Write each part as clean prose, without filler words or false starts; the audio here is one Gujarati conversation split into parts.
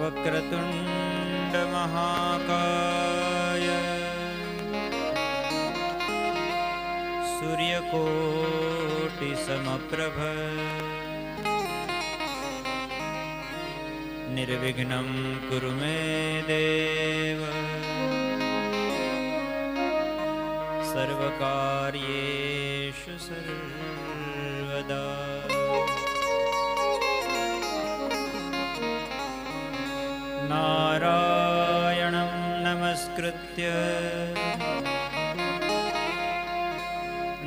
वक्रतुंड महाकाय सूर्यकोटि समप्रभ निर्विघ्नं कुरु मे देव सर्वकार्येषु सर्वदा। नारायणं नमस्कृत्य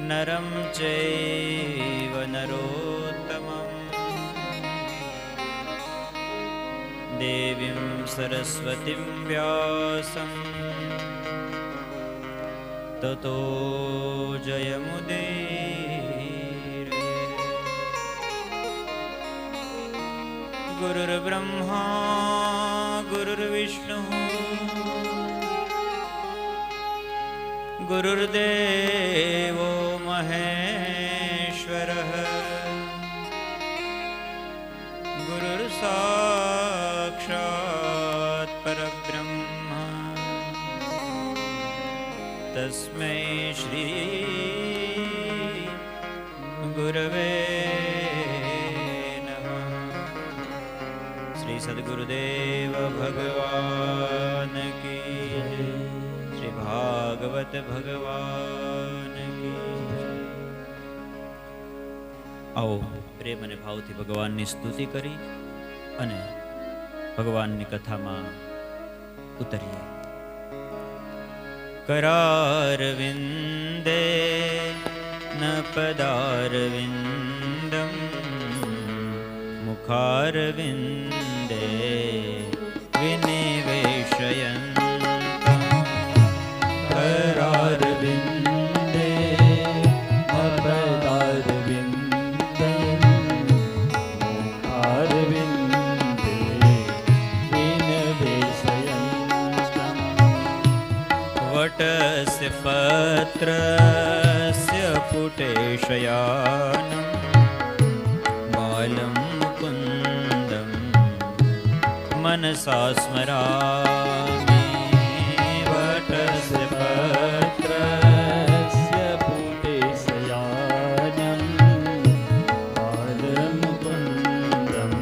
नरं चैव नरोत्तमं देवीं सरस्वतीं व्यासं ततो जयमुदीरये। गुरुर्ब्रह्मा गुरुर्विष्णुः गुरुर्देवो महेश्वरः गुरुर्साक्षात् परब्रह्म तस्मै श्री गुरवे नमः। श्री सद्गुरुदेव भगवान की, श्री भागवत भगवान की। आओ प्रेम અને ભાવથી ભગવાનની સ્તુતિ કરી અને ભગવાનની કથામાં ઉતરીએ. करारविन्दे न पदारविन्दं मुखारविन्दे विनिवेशयन्तं करारविन्दे न पदारविन्दं मुखारविन्दे विनिवेशयन्तं वटस्य पत्रस्य पुटेशयानं बालं मुकुन्दं मनसा स्मरामि. वटस्य पत्रस्य पुटेशयानं बालं मुकुन्दं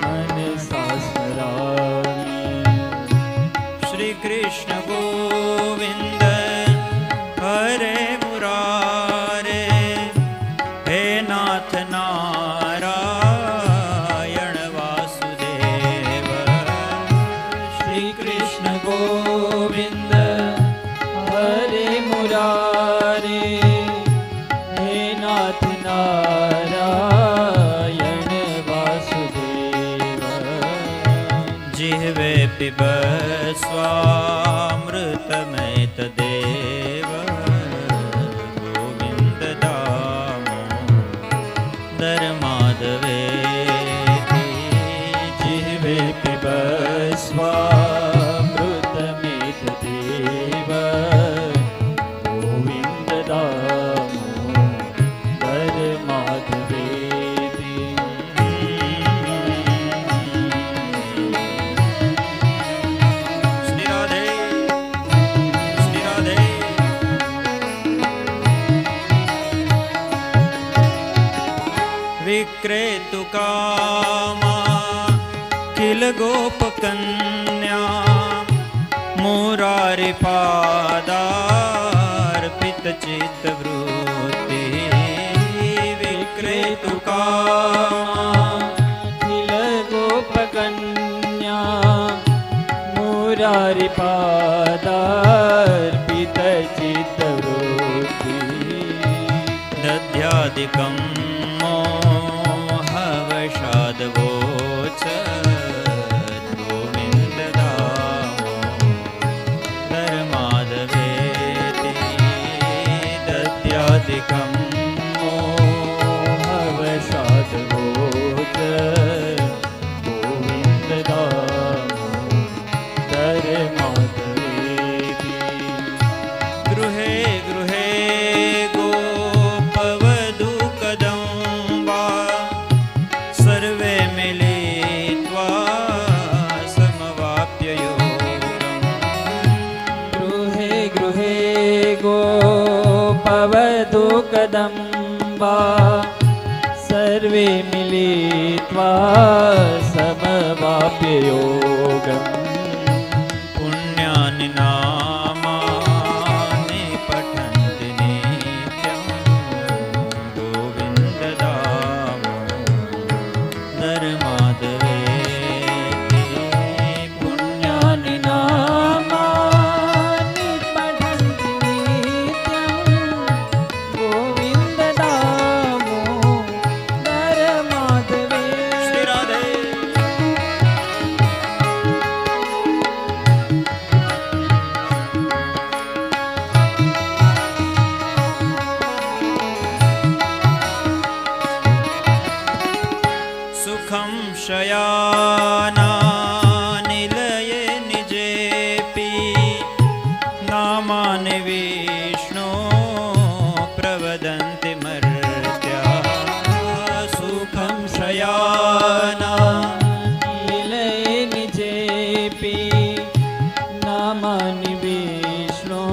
मनसा स्मरामि. श्री कृष्ण गोविंद हरे मुरारे हे नाथ नारायण वासुदेव. श्री कृष्ण गोविंद हरे मुरारे हे नाथ नारायण वासुदेव. जिह्वे पिबस्वामृतमैतदेव गोविन्द दामोदर माधवेति. जिह्वे पिबस्वामृतमैतदेव गोविन्द दामोदर माधवेति. विक्रेतुकामा किल गोपकन्या मुरारिपादार्पितचित्तवृत्ति. विक्रेतुकामा किल गोपकन्या मुरारिपादार्पितचित्तवृत्ति. दध्यादिकं मोहवशाद्वोच गोविन्द दामोदर माधवेति. दध्यादिकं मोहवशाद्वोच गोविन्द दामोदर माधवेति. गृहे गृहे गोपवधू कदा मधुकदम्बा सर्वे मिलित्वा समवाप्य योगम् पुण्यानि नामानि पठन्ति नित्यं गोविन्द दामोदर माधवेति पुण्यानि नामानि पठन्ति नित्यं गोविन्द दामोदर माधवे। श्री राधे। सुखं शयानानिलये निजेऽपि नामानि विष्णो प्रवदन्ति मर्त्याः सुखं शयाना निलये निजेऽपि नामानि विष्णो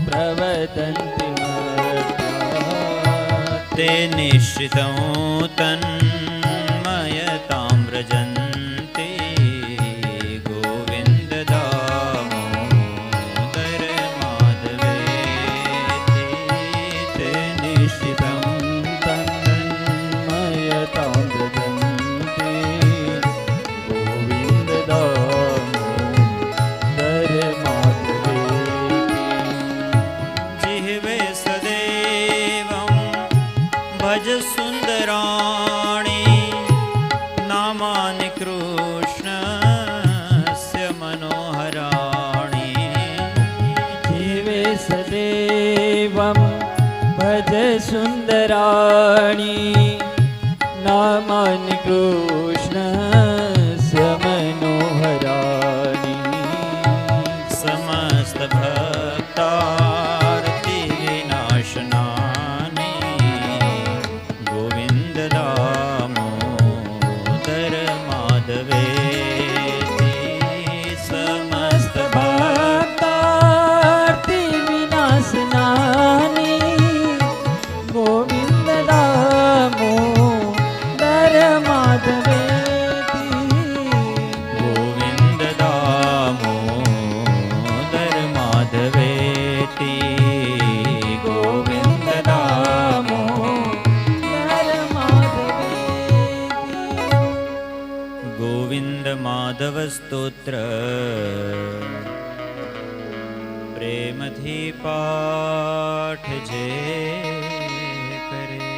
प्रवदन्ति मर्त्याः ते निश्चितं तन्मयतां व्रजन्ति गोविन्द दामोदर माधवेति ते निश्चितं तन्मयतां व्रजन्ति गोविन्द दामोदर माधवेति। जिह्वे सदैवं भज सुन्दराणि नामानि कृष्णस्य मनोहराणि जीवे सदैवं भज सुन्दराणि नामानि कृष्णस्य मनोहराणि समस्त भक्तार्ति विनाशनानि गोविन्द दामोदर माधवेति समस्त भक्तार्ति विनाशनानि गोविन्द दामोदर माधवेति। गोविन्द दामोदर माधवेति गोविन्द दामोदर माधवेति। गोविन्द माधव स्तोत्र प्रेमथी पाठ जे करे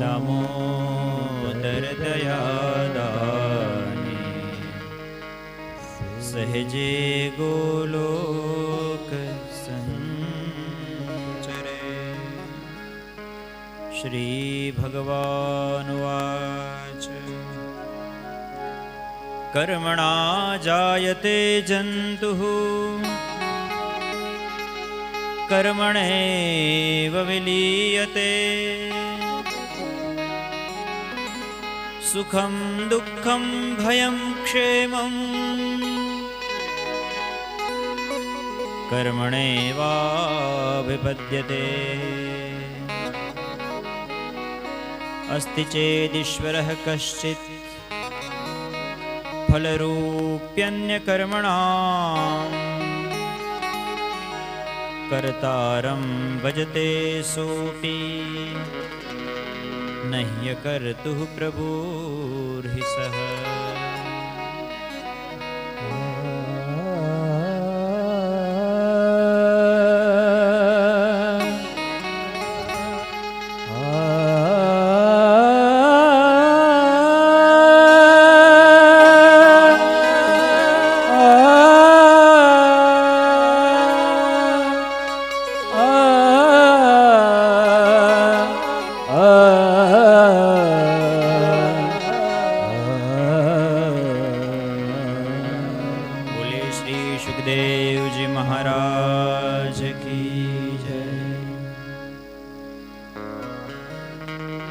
दामोदर दयादानी सहजे गोलोक संचरे। श्री भगवानुवाच कर्मणा जायते जन्तुः कर्मणैव विलीयते सुखं दुःखं भयं क्षेमम् कर्मणैवाभिपद्यते। अस्ति चेदीश्वरः कश्चित् फलरूप्यन्यकर्मणाम् कर्तारं भजते सोऽपि न ह्यकर्तुः प्रभुर्हि सः।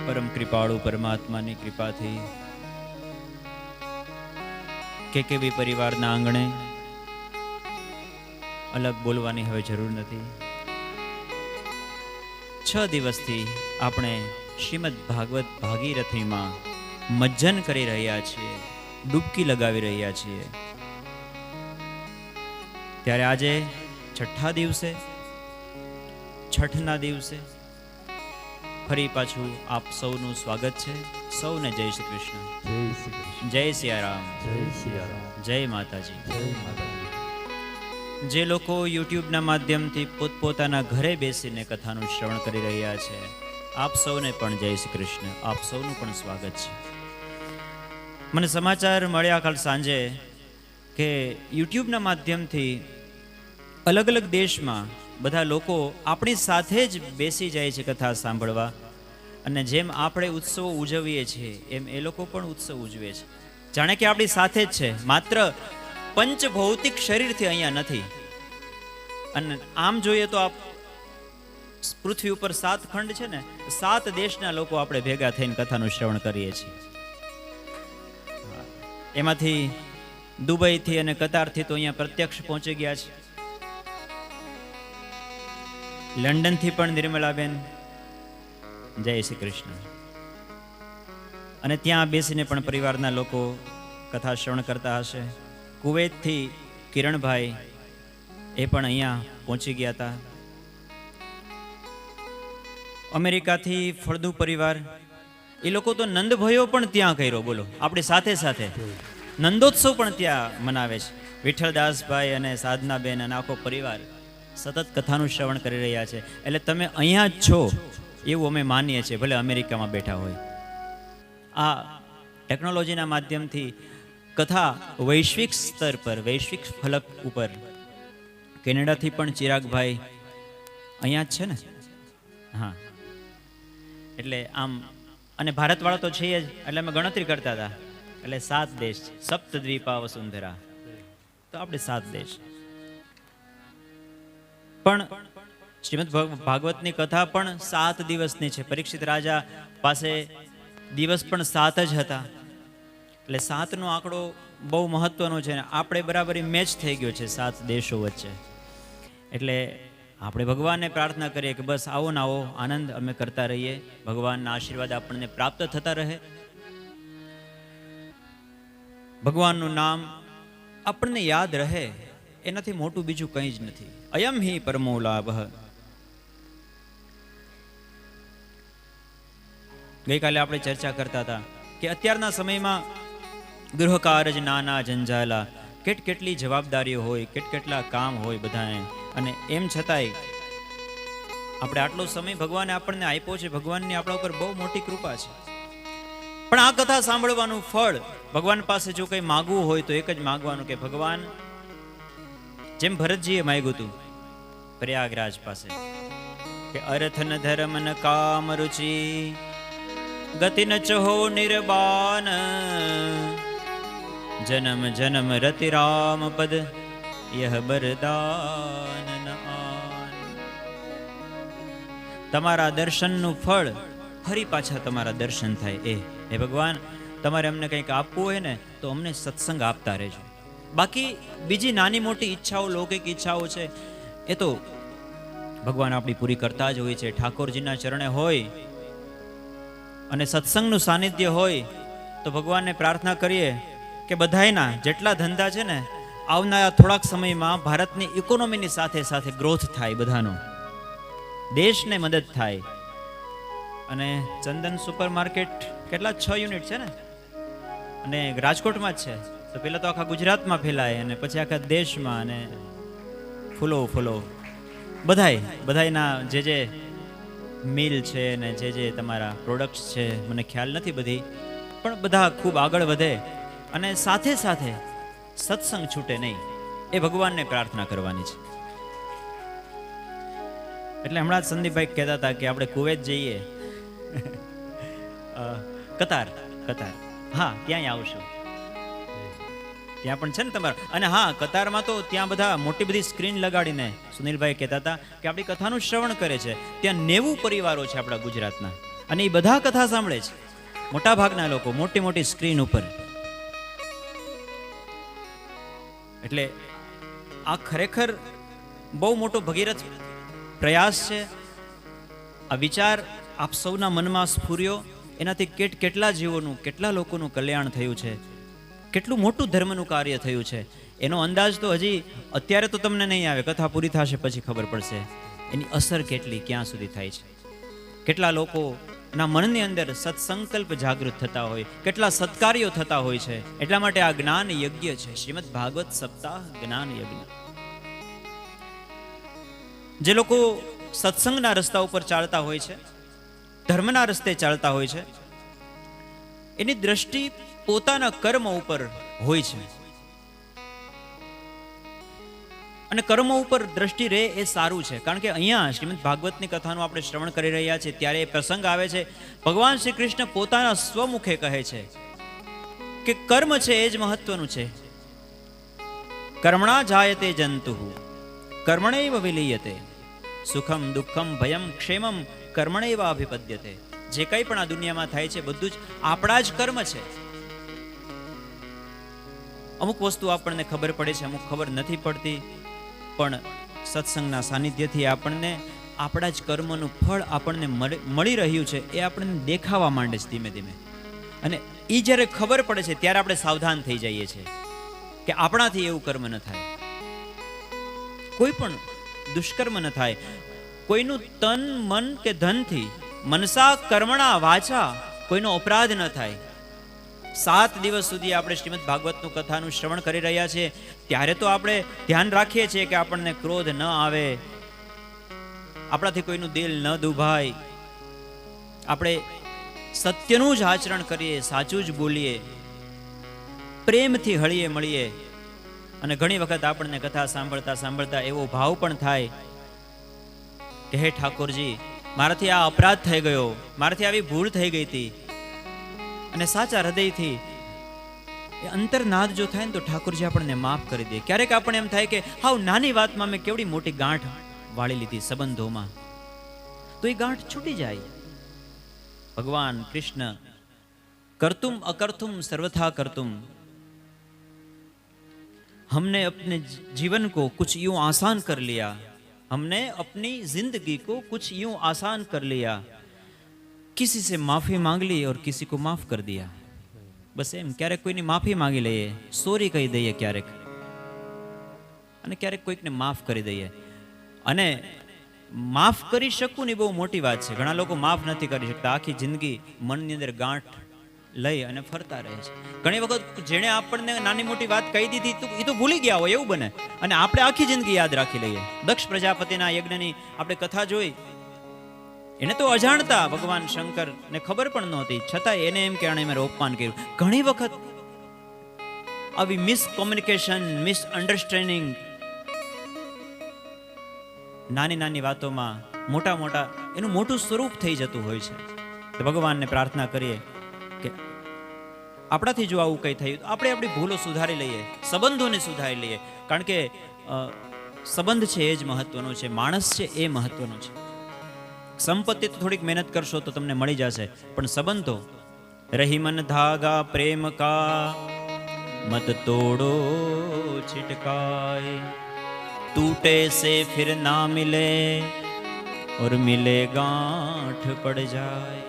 પરમ કૃપાળુ પરમાત્માની કૃપાથી કેકેવી પરિવારના આંગણે અલગ બોલવાની હવે જરૂર નથી. 6 દિવસથી આપણે શ્રીમદ ભાગવત ભાગીરથીમાં મજ્જન કરી રહ્યા છીએ, ડૂબકી લગાવી રહ્યા છીએ. ત્યારે આજે છઠ્ઠા દિવસે, છઠના દિવસે ફરી પાછું આપ સૌનું સ્વાગત છે. સૌને જય શ્રી કૃષ્ણ, જય શ્રી કૃષ્ણ, જય સિયારામ, જય સિયારામ, જય માતાજી. જય માતાજી. જે લોકો યુટ્યુબના માધ્યમથી પોતપોતાના ઘરે બેસીને કથાનું શ્રવણ કરી રહ્યા છે, આપ સૌને પણ જય શ્રી કૃષ્ણ, આપ સૌનું પણ સ્વાગત છે. મને સમાચાર મળ્યા કાલ સાંજે કે યુટ્યુબના માધ્યમથી અલગ અલગ દેશમાં બધા લોકો આપણી સાથે જ બેસી જાય છે કથા સાંભળવા, અને જેમ આપણે ઉત્સવો ઉજવીએ છીએ એમ એ લોકો પણ ઉત્સવ ઉજવે છે, જાણે કે આપણી સાથે જ છે, માત્ર પંચ ભૌતિક શરીરથી અહીંયા નથી. અને આમ જોઈએ તો આપ પૃથ્વી ઉપર 7 ખંડ છે ને, 7 દેશના લોકો આપણે ભેગા થઈને કથાનું શ્રવણ કરીએ છીએ. એમાંથી દુબઈથી અને કતારથી તો અહીંયા પ્રત્યક્ષ પહોંચી ગયા છે. લંડનથી પણ નિર્મલાબેન, જય શ્રી કૃષ્ણ. અને ત્યાં બેસીને પણ પરિવારના લોકો કથા શ્રવણ કરતા હશે. કુવૈતથી કિરણભાઈ એ પણ અહીંયા પહોંચી ગયા હતા. અમેરિકાથી ફળદુ પરિવાર, એ લોકો તો નંદભયો પણ ત્યાં કર્યો, બોલો, આપણી સાથે સાથે નંદોત્સવ પણ ત્યાં મનાવે છે. વિઠ્ઠલદાસભાઈ અને સાધનાબેન અને આખો પરિવાર સતત કથાનું શ્રવણ કરી રહ્યા છે. એટલે તમે અહીંયા જ છો એવું અમે માનીએ છીએ, ભલે અમેરિકામાં બેઠા હોય. આ ટેકનોલોજીના માધ્યમથી કથા વૈશ્વિક સ્તર પર, વૈશ્વિક ફલક ઉપર, કેનેડાથી પણ ચિરાગભાઈ અહીંયા જ છે ને, હા. એટલે આમ, અને ભારતવાળા તો છે જ, એટલે અમે ગણતરી કરતા હતા, એટલે 7 દેશ છે. સપ્તદ્વીપા વસુંધરા, તો આપણે 7 દેશ. પણ શ્રીમદ ભાગવતની કથા પણ 7 દિવસની છે. પરીક્ષિત રાજા પાસે દિવસ પણ 7 જ હતા, એટલે 7 નો આંકડો બહુ મહત્વનો છે. આપણે બરાબર મેચ થઈ ગયો છે 7 દેશો વચ્ચે. એટલે આપણે ભગવાનને પ્રાર્થના કરીએ કે બસ આવો ને આવો આનંદ અમે કરતા રહીએ, ભગવાનના આશીર્વાદ આપણને પ્રાપ્ત થતા રહે, ભગવાનનું નામ આપણને યાદ રહે, એનાથી મોટું બીજું કંઈ જ નથી. અયમ હિ પરમો લાભ. ગઈકાલે આપણે ચર્ચા કરતા હતા કે અત્યારના સમયમાં ગૃહકાર્ય નાના જંજાલા, કેટલી જવાબદારીઓ હોય, કેટલા કામ હોય બધાને, અને એમ છતાંય આપણે આટલો સમય ભગવાને આપણને આપ્યો છે. ભગવાનની આપણા ઉપર બહુ મોટી કૃપા છે. પણ આ કથા સાંભળવાનું ફળ ભગવાન પાસે જો કંઈ માગવું હોય તો એક જ માગવાનું કે ભગવાન, જેમ ભરતજીએ માગ્યું હતું પ્રયાગરાજ પાસે કે અર્થ ન ધર્મ ન કામ રુચિ ગતિ ન ચહો નિર્બાન જન્મ જન્મ રતિ રામ પદ યહ બરદાન ન આન. તમારા દર્શનનું ફળ ફરી પાછા તમારા દર્શન થાય. એ ભગવાન, તમારે અમને કંઈક આપવું હોય ને તો અમને સત્સંગ આપતા રહેજો. બાકી બીજી નાની મોટી ઈચ્છાઓ, લૌકિક ઈચ્છાઓ છે, એ તો ભગવાન આપણી પૂરી કરતા જ હોય છે. ઠાકોરજીના ચરણે હોય અને સત્સંગનું સાનિધ્ય હોય તો ભગવાનને પ્રાર્થના કરીએ કે બધાયના જેટલા ધંધા છે ને, આવનારા થોડાક સમયમાં ભારતની ઇકોનોમીની સાથે સાથે ગ્રોથ થાય, બધાનો દેશને મદદ થાય. અને ચંદન સુપર માર્કેટ કેટલા 6 યુનિટ છે ને, અને રાજકોટમાં જ છે, તો પેલા તો આખા ગુજરાતમાં ફેલાય અને પછી આખા દેશમાં, અને ફૂલો બધાયના જે મિલ છે ને જે તમારા પ્રોડક્ટ્સ છે, મને ખ્યાલ નથી બધી, પણ બધા ખૂબ આગળ વધે અને સાથે સાથે સત્સંગ છૂટે નહીં, એ ભગવાનને પ્રાર્થના કરવાની છે. એટલે હમણાં જ સંદીપભાઈ કહેતા હતા કે આપણે કુવૈત જઈએ, કતાર, હા ત્યાંય આવશું, ત્યાં પણ છે ને તમારા. અને હા, કતારમાં તો ત્યાં બધા મોટી બધી સ્ક્રીન લગાડીને, સુનિલભાઈ કહેતા હતા કે આપણી કથાનું શ્રવણ કરે છે. ત્યાં 90 પરિવારો છે આપણા ગુજરાતના, અને એ બધા કથા સાંભળે છે, મોટા ભાગના લોકો, મોટી સ્ક્રીન ઉપર. એટલે આ ખરેખર બહુ મોટો ભગીરથ પ્રયાસ છે. આ વિચાર આપ સૌના મનમાં સ્ફુર્યો, એનાથી કેટલા જીવોનું, કેટલા લોકોનું કલ્યાણ થયું છે, કેટલું મોટું ધર્મનું કાર્ય થયું છે, એનો અંદાજ તો હજી અત્યારે તો તમને નહીં આવે, કથા પૂરી થશે પછી ખબર પડશે એની અસર કેટલી, ક્યાં સુધી થાય છે. કેટલા લોકોના મનની અંદર સત્સંકલ્પ જાગૃત થતા હોય, કેટલા સત્કાર્યો થતા હોય છે. એટલા માટે આ જ્ઞાન યજ્ઞ છે, શ્રીમદ ભાગવત સપ્તાહ જ્ઞાન યજ્ઞ. જે લોકો સત્સંગના રસ્તા ઉપર ચાલતા હોય છે, ધર્મના રસ્તે ચાલતા હોય છે, એની દ્રષ્ટિ પોતાના કર્મ ઉપર હોય છે. અને કર્મ ઉપર દ્રષ્ટિ રહે એ સારું છે, કારણ કે અહીંયા શ્રીમદ ભાગવતની કથાનું આપણે શ્રવણ કરી રહ્યા છીએ ત્યારે એ પ્રસંગ આવે છે. ભગવાન શ્રી કૃષ્ણ પોતાના સ્વમુખે કહે છે કે કર્મ છે એ જ મહત્વનું છે. કર્મણા જાયતે જંતુઃ કર્મણૈવ વિલીયતે સુખમ દુઃખમ ભયમ ક્ષેમમ કર્મણૈવ અભિપદ્યતે. જે કંઈ પણ આ દુનિયામાં થાય છે બધું જ આપણા જ કર્મ છે. અમુક વસ્તુ આપણને ખબર પડે છે, અમુક ખબર નથી પડતી, પણ સત્સંગના સાનિધ્યથી આપણને આપણા જ કર્મનું ફળ આપણને મળી રહ્યું છે એ આપણને દેખાવા માંડે છે ધીમે ધીમે. અને એ જ્યારે ખબર પડે છે ત્યારે આપણે સાવધાન થઈ જઈએ છીએ કે આપણાથી એવું કર્મ ન થાય, કોઈ પણ દુષ્કર્મ ન થાય, કોઈનું તન મન કે ધનથી મનસા કર્મણા વાચા કોઈનો અપરાધ ન થાય. 7 દિવસ સુધી આપણે શ્રીમદ ભાગવતનું કથાનું શ્રવણ કરી રહ્યા છીએ ત્યારે તો આપણે ધ્યાન રાખીએ છીએ કે આપણને ક્રોધ ન આવે, આપણાથી કોઈનું દિલ ન દુભાય, આપણે સત્યનું જ આચરણ કરીએ, સાચું જ બોલીએ, પ્રેમથી હળીએ મળીએ. અને ઘણી વખત આપણને કથા સાંભળતા સાંભળતા એવો ભાવ પણ થાય કે હે ઠાકોરજી, મારાથી આ અપરાધ થઈ ગયો, મારાથી આવી ભૂલ થઈ ગઈ હતી. અને સાચા હૃદયથી એ અંતરનાદ જો થાય ને તો ઠાકોરજી આપણને માફ કરી દે. ક્યારેક આપણને એમ થાય કે હાવ નાની વાતમાં મેં કેવડી મોટી ગાંઠ વાળી લીધી સંબંધોમાં, તો એ ગાંઠ છૂટી જાય. ભગવાન કૃષ્ણ કરતુમ અકર્તુમ સર્વથા કરતુમ, हमने अपने जीवन को कुछ यूं आसान कर लिया, हमने अपनी जिंदगी को कुछ यूं आसान कर लिया, किसी से माफी मांग ली और किसी को माफ कर दिया. બસ એમ ક્યારેક કોઈની માફી માંગી લઈએ, સોરી કહી દઈએ ક્યારેક, અને ક્યારેક કોઈકને માફ કરી દઈએ. અને માફ કરી શકવું ને બહુ મોટી વાત છે. ઘણા લોકો માફ નથી કરી શકતા, આખી જિંદગી મનની અંદર ગાંઠ લઈ અને ફરતા રહે છે. ઘણી વખત જેણે આપણને નાની મોટી વાત કહી દીધી એ તો ભૂલી ગયા હોય એવું બને, અને આપણે આખી જિંદગી યાદ રાખી લઈએ. દક્ષ પ્રજાપતિના યજ્ઞની આપણે કથા જોઈ, એને તો અજાણતા ભગવાન શંકર ને ખબર પણ નહોતી, છતાં એને એમ કે આણે મારું અપમાન કર્યું. ઘણી વખત આવી મિસકોમ્યુનિકેશન, મિસઅન્ડરસ્ટેન્ડિંગ, નાની નાની વાતોમાં મોટા એનું મોટું સ્વરૂપ થઈ જતું હોય છે. તો ભગવાનને પ્રાર્થના કરીએ કે આપણાથી જો આવું કંઈ થયું તો આપણે આપણી ભૂલો સુધારી લઈએ, સંબંધોને સુધારી લઈએ. કારણ કે સંબંધ છે એ જ મહત્વનો છે, માણસ છે એ મહત્વનો છે. સંપત્તિ તો થોડીક મહેનત કરશો તો તમને મળી જશે, પણ સંબંધો રહી મન ધાગા પ્રેમ કા મત તોડો छिटकाए, टूटे से फिर ना मिले और मिले गांठ पड़ जाए.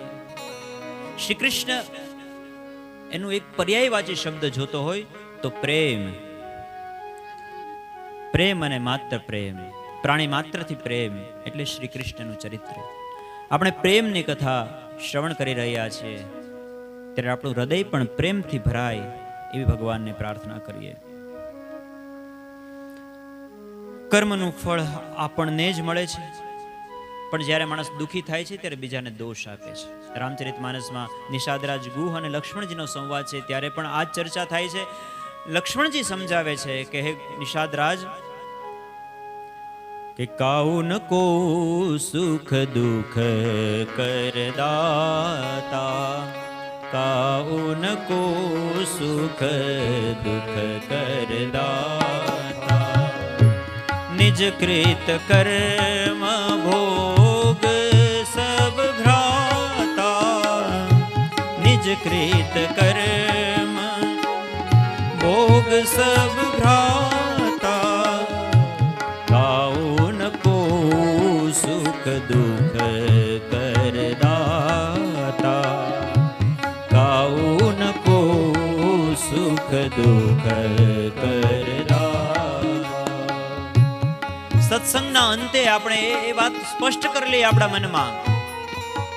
શ્રી કૃષ્ણ એનું એક પર્યાયવાચી શબ્દ જોતો હોય તો પ્રેમ, પ્રેમ અને માત્ર પ્રેમ, પ્રાણી માત્રથી પ્રેમ એટલે શ્રી કૃષ્ણનું ચરિત્ર. આપણે પ્રેમની કથા શ્રવણ કરી રહ્યા છીએ ત્યારે આપણું હૃદય પણ પ્રેમથી ભરાય એવી ભગવાનને પ્રાર્થના કરીએ. કર્મનું ફળ આપણને જ મળે છે, પણ જ્યારે માણસ દુઃખી થાય છે ત્યારે બીજાને દોષ આપે છે. રામચરિતમાનસમાં નિષાદરાજ ગુહ અને લક્ષ્મણજીનો સંવાદ છે ત્યારે પણ આ ચર્ચા થાય છે. લક્ષ્મણજી સમજાવે છે કે હે નિષાદરાજ, કે કાઉ ન કો સુખ દુઃખ કરદાતા, કાઉ ન કો સુખ દુઃખ કરદાતા, નિજ કૃત કર્મ ભોગ સબ ભ્રાતા, નિજ કૃત કર્મ ભોગ સબ ભ્રાતા, કાઉ ન કો સુખ દુઃખ સુખ દુઃખ કરતા. સત્સંગના અંતે આપણે એ વાત સ્પષ્ટ કરી લઈએ આપણા મનમાં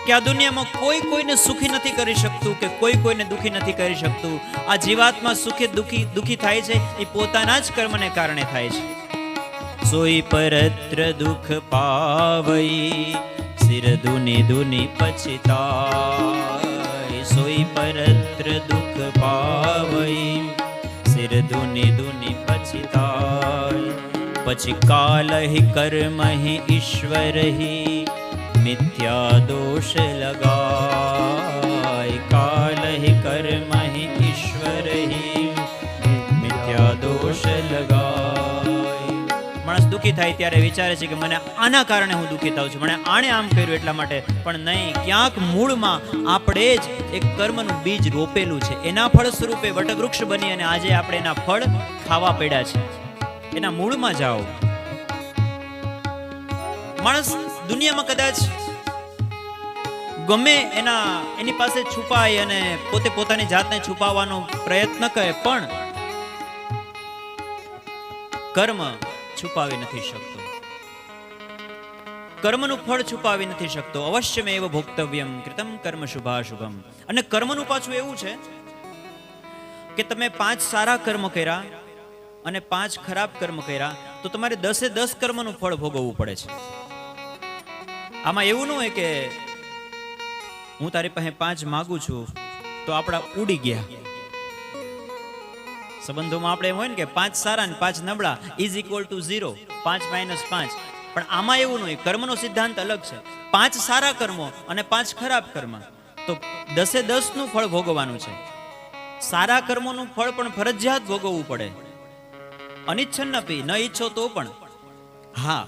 કે આ દુનિયામાં કોઈ કોઈને સુખી નથી કરી શકતું કે કોઈ કોઈને દુખી નથી કરી શકતું. આ જીવાત્મા સુખી દુખી થાય છે એ પોતાના જ કર્મને કારણે થાય છે. સોઈ પરત્ર દુઃખ પાવઈ સિર દુની દુની પછતાય. સોઈ પરત્ર દુઃખ પાવઈ સિર દુની દુની પછતાય. પછી કાલહિ કર્મહિ ઈશ્વરહિ મિથ્યા દોષ લગાય. કાલહિ કર્મહિ ઈશ્વરહિ મિથ્યા દોષ લગાય. માણસ દુઃખી થાય ત્યારે વિચારે છે કે મને આના કારણે હું દુઃખી થાઉં છું, મને આણે આમ કર્યું એટલા માટે. પણ નહીં, ક્યાંક મૂળમાં આપણે જ એક કર્મનું બીજ રોપેલું છે. એના ફળ સ્વરૂપે વટવૃક્ષ બની અને આજે આપણે એના ફળ ખાવા પડ્યા છે. એના મૂળમાં જાઓ. માણસ દુનિયામાં કદાચ ગમે એની પાસે છુપાય અને પોતે પોતાની જાતને છુપાવવાનો પ્રયત્ન કરે, પણ કર્મ છુપાવી નથી શકતો. કર્મનું ફળ છુપાવી નથી શકતો. અવશ્યમેવ ભોક્તવ્યમ કૃતમ કર્મ શુભાશુભમ. અને કર્મનું પાછું એવું છે કે તમે 5 સારા કર્મ કર્યા અને 5 ખરાબ કર્મ કર્યા તો તમારે 10 કર્મનું ફળ ભોગવવું પડે છે. આમાં એવું ન હોય કે હું તારી પાસે 5 માગું છું તો આપણા ઉડી ગયા. સંબંધોમાં આપણે એમ હોય ને કે 5 સારા ને 5 નબળા ઇઝ ઇક્વલ ટુ 0, 5 - 5. પણ આમાં એવું નહીં. કર્મનો સિદ્ધાંત અલગ છે. 5 સારા કર્મો અને 5 ખરાબ કર્મ તો 10 નું ફળ ભોગવવાનું છે. સારા કર્મોનું ફળ પણ ફરજિયાત ભોગવવું પડે. અનિચ્છન ન ઈચ્છો તો પણ. હા,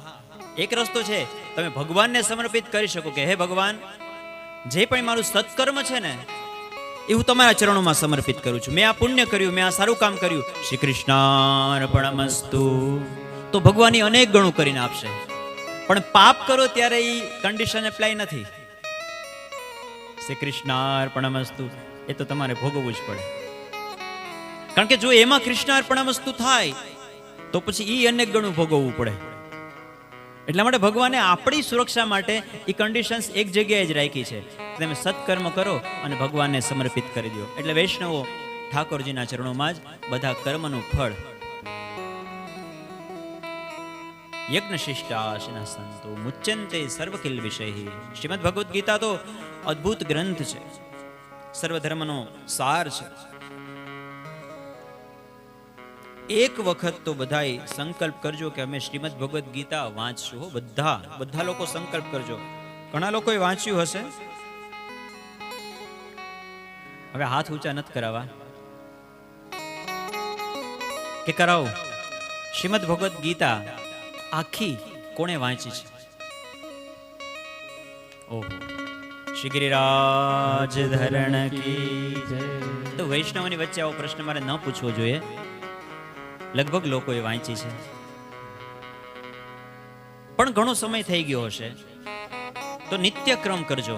એક રસ્તો છે, તમે ભગવાનને સમર્પિત કરી શકો કે હે ભગવાન, જે પણ મારું સત્કર્મ છે ને એ હું તમારા ચરણોમાં સમર્પિત કરું છું. મેં આ પુણ્ય કર્યું, મેં આ સારું કામ કર્યું, શ્રી કૃષ્ણાર્પણમસ્તુ. તો ભગવાન અનેક ગણું કરીને આપશે. પણ પાપ કરો ત્યારે એ કન્ડિશન એપ્લાય નથી. શ્રી કૃષ્ણાર્પણમસ્તુ એ તો તમારે ભોગવવું જ પડે. કારણ કે જો એમાં કૃષ્ણાર્પણમસ્તુ થાય તો પછી એ અનેક ગણું ભોગવવું પડે. એટલા માટે ભગવાને આપણી સુરક્ષા માટે એ કન્ડિશન્સ એક જગ્યાએ જ રાખી છે. તમે સત્કર્મ કરો અને ભગવાનને સમર્પિત કરી દો. એટલે વૈષ્ણવો ઠાકોરજીના ચરણોમાં જ બધા કર્મનું ફળ. યજ્ઞ શિષ્ટાશના સંતો મુચ્યંતે સર્વકિલ વિષય. શ્રીમદ ભગવદ્ ગીતા તો અદ્ભુત ગ્રંથ છે, સર્વધર્મનો સાર છે. એક વખત તો બધાય સંકલ્પ કરજો કે અમે શ્રીમદ ભગવદ્ ગીતા વાંચશું. હો, બધા લોકો સંકલ્પ કરજો. ઘણા લોકોએ વાંચ્યું હશે. હવે હાથ ઊંચા નથી કરાવવા કે કરાવો. શ્રીમદ ભગવદ્ ગીતા આખી કોણે વાંચી છે? ઓહો, શ્રી ગિરિરાજ ધરણ કી જય. તો વૈષ્ણવની વચ્ચે આવો પ્રશ્ન મારે ન પૂછવો જોઈએ. લગભગ લોકોએ વાંચી છે, પણ ઘણો સમય થઈ ગયો હશે તો નિત્ય ક્રમ કરજો.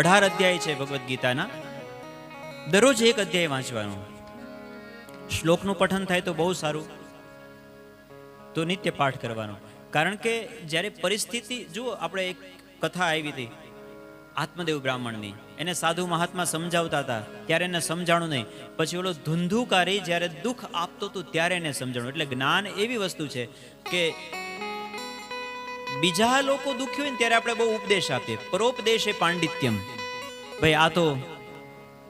18 અધ્યાય છે ભગવદ્ ગીતાના. દરરોજ એક અધ્યાય વાંચવાનું. શ્લોકનું પઠન થાય તો બહુ સારું, તો નિત્ય પાઠ કરવાનો. કારણ કે જ્યારે પરિસ્થિતિ, જો આપણે એક કથા આવી હતી આત્મદેવ બ્રાહ્મણની, એને સાધુ મહાત્મા સમજાવતા હતા ત્યારે એને સમજાણું નહીં. પછી ઓલો ધુંધુકારી જ્યારે દુઃખ આપતો હતો ત્યારે એને સમજાણું. એટલે જ્ઞાન એવી વસ્તુ છે કે બીજા લોકો દુઃખી હોય ને ત્યારે આપણે બહુ ઉપદેશ આપીએ. પરોપદેશ એ પાંડિત્યમ. ભાઈ આ તો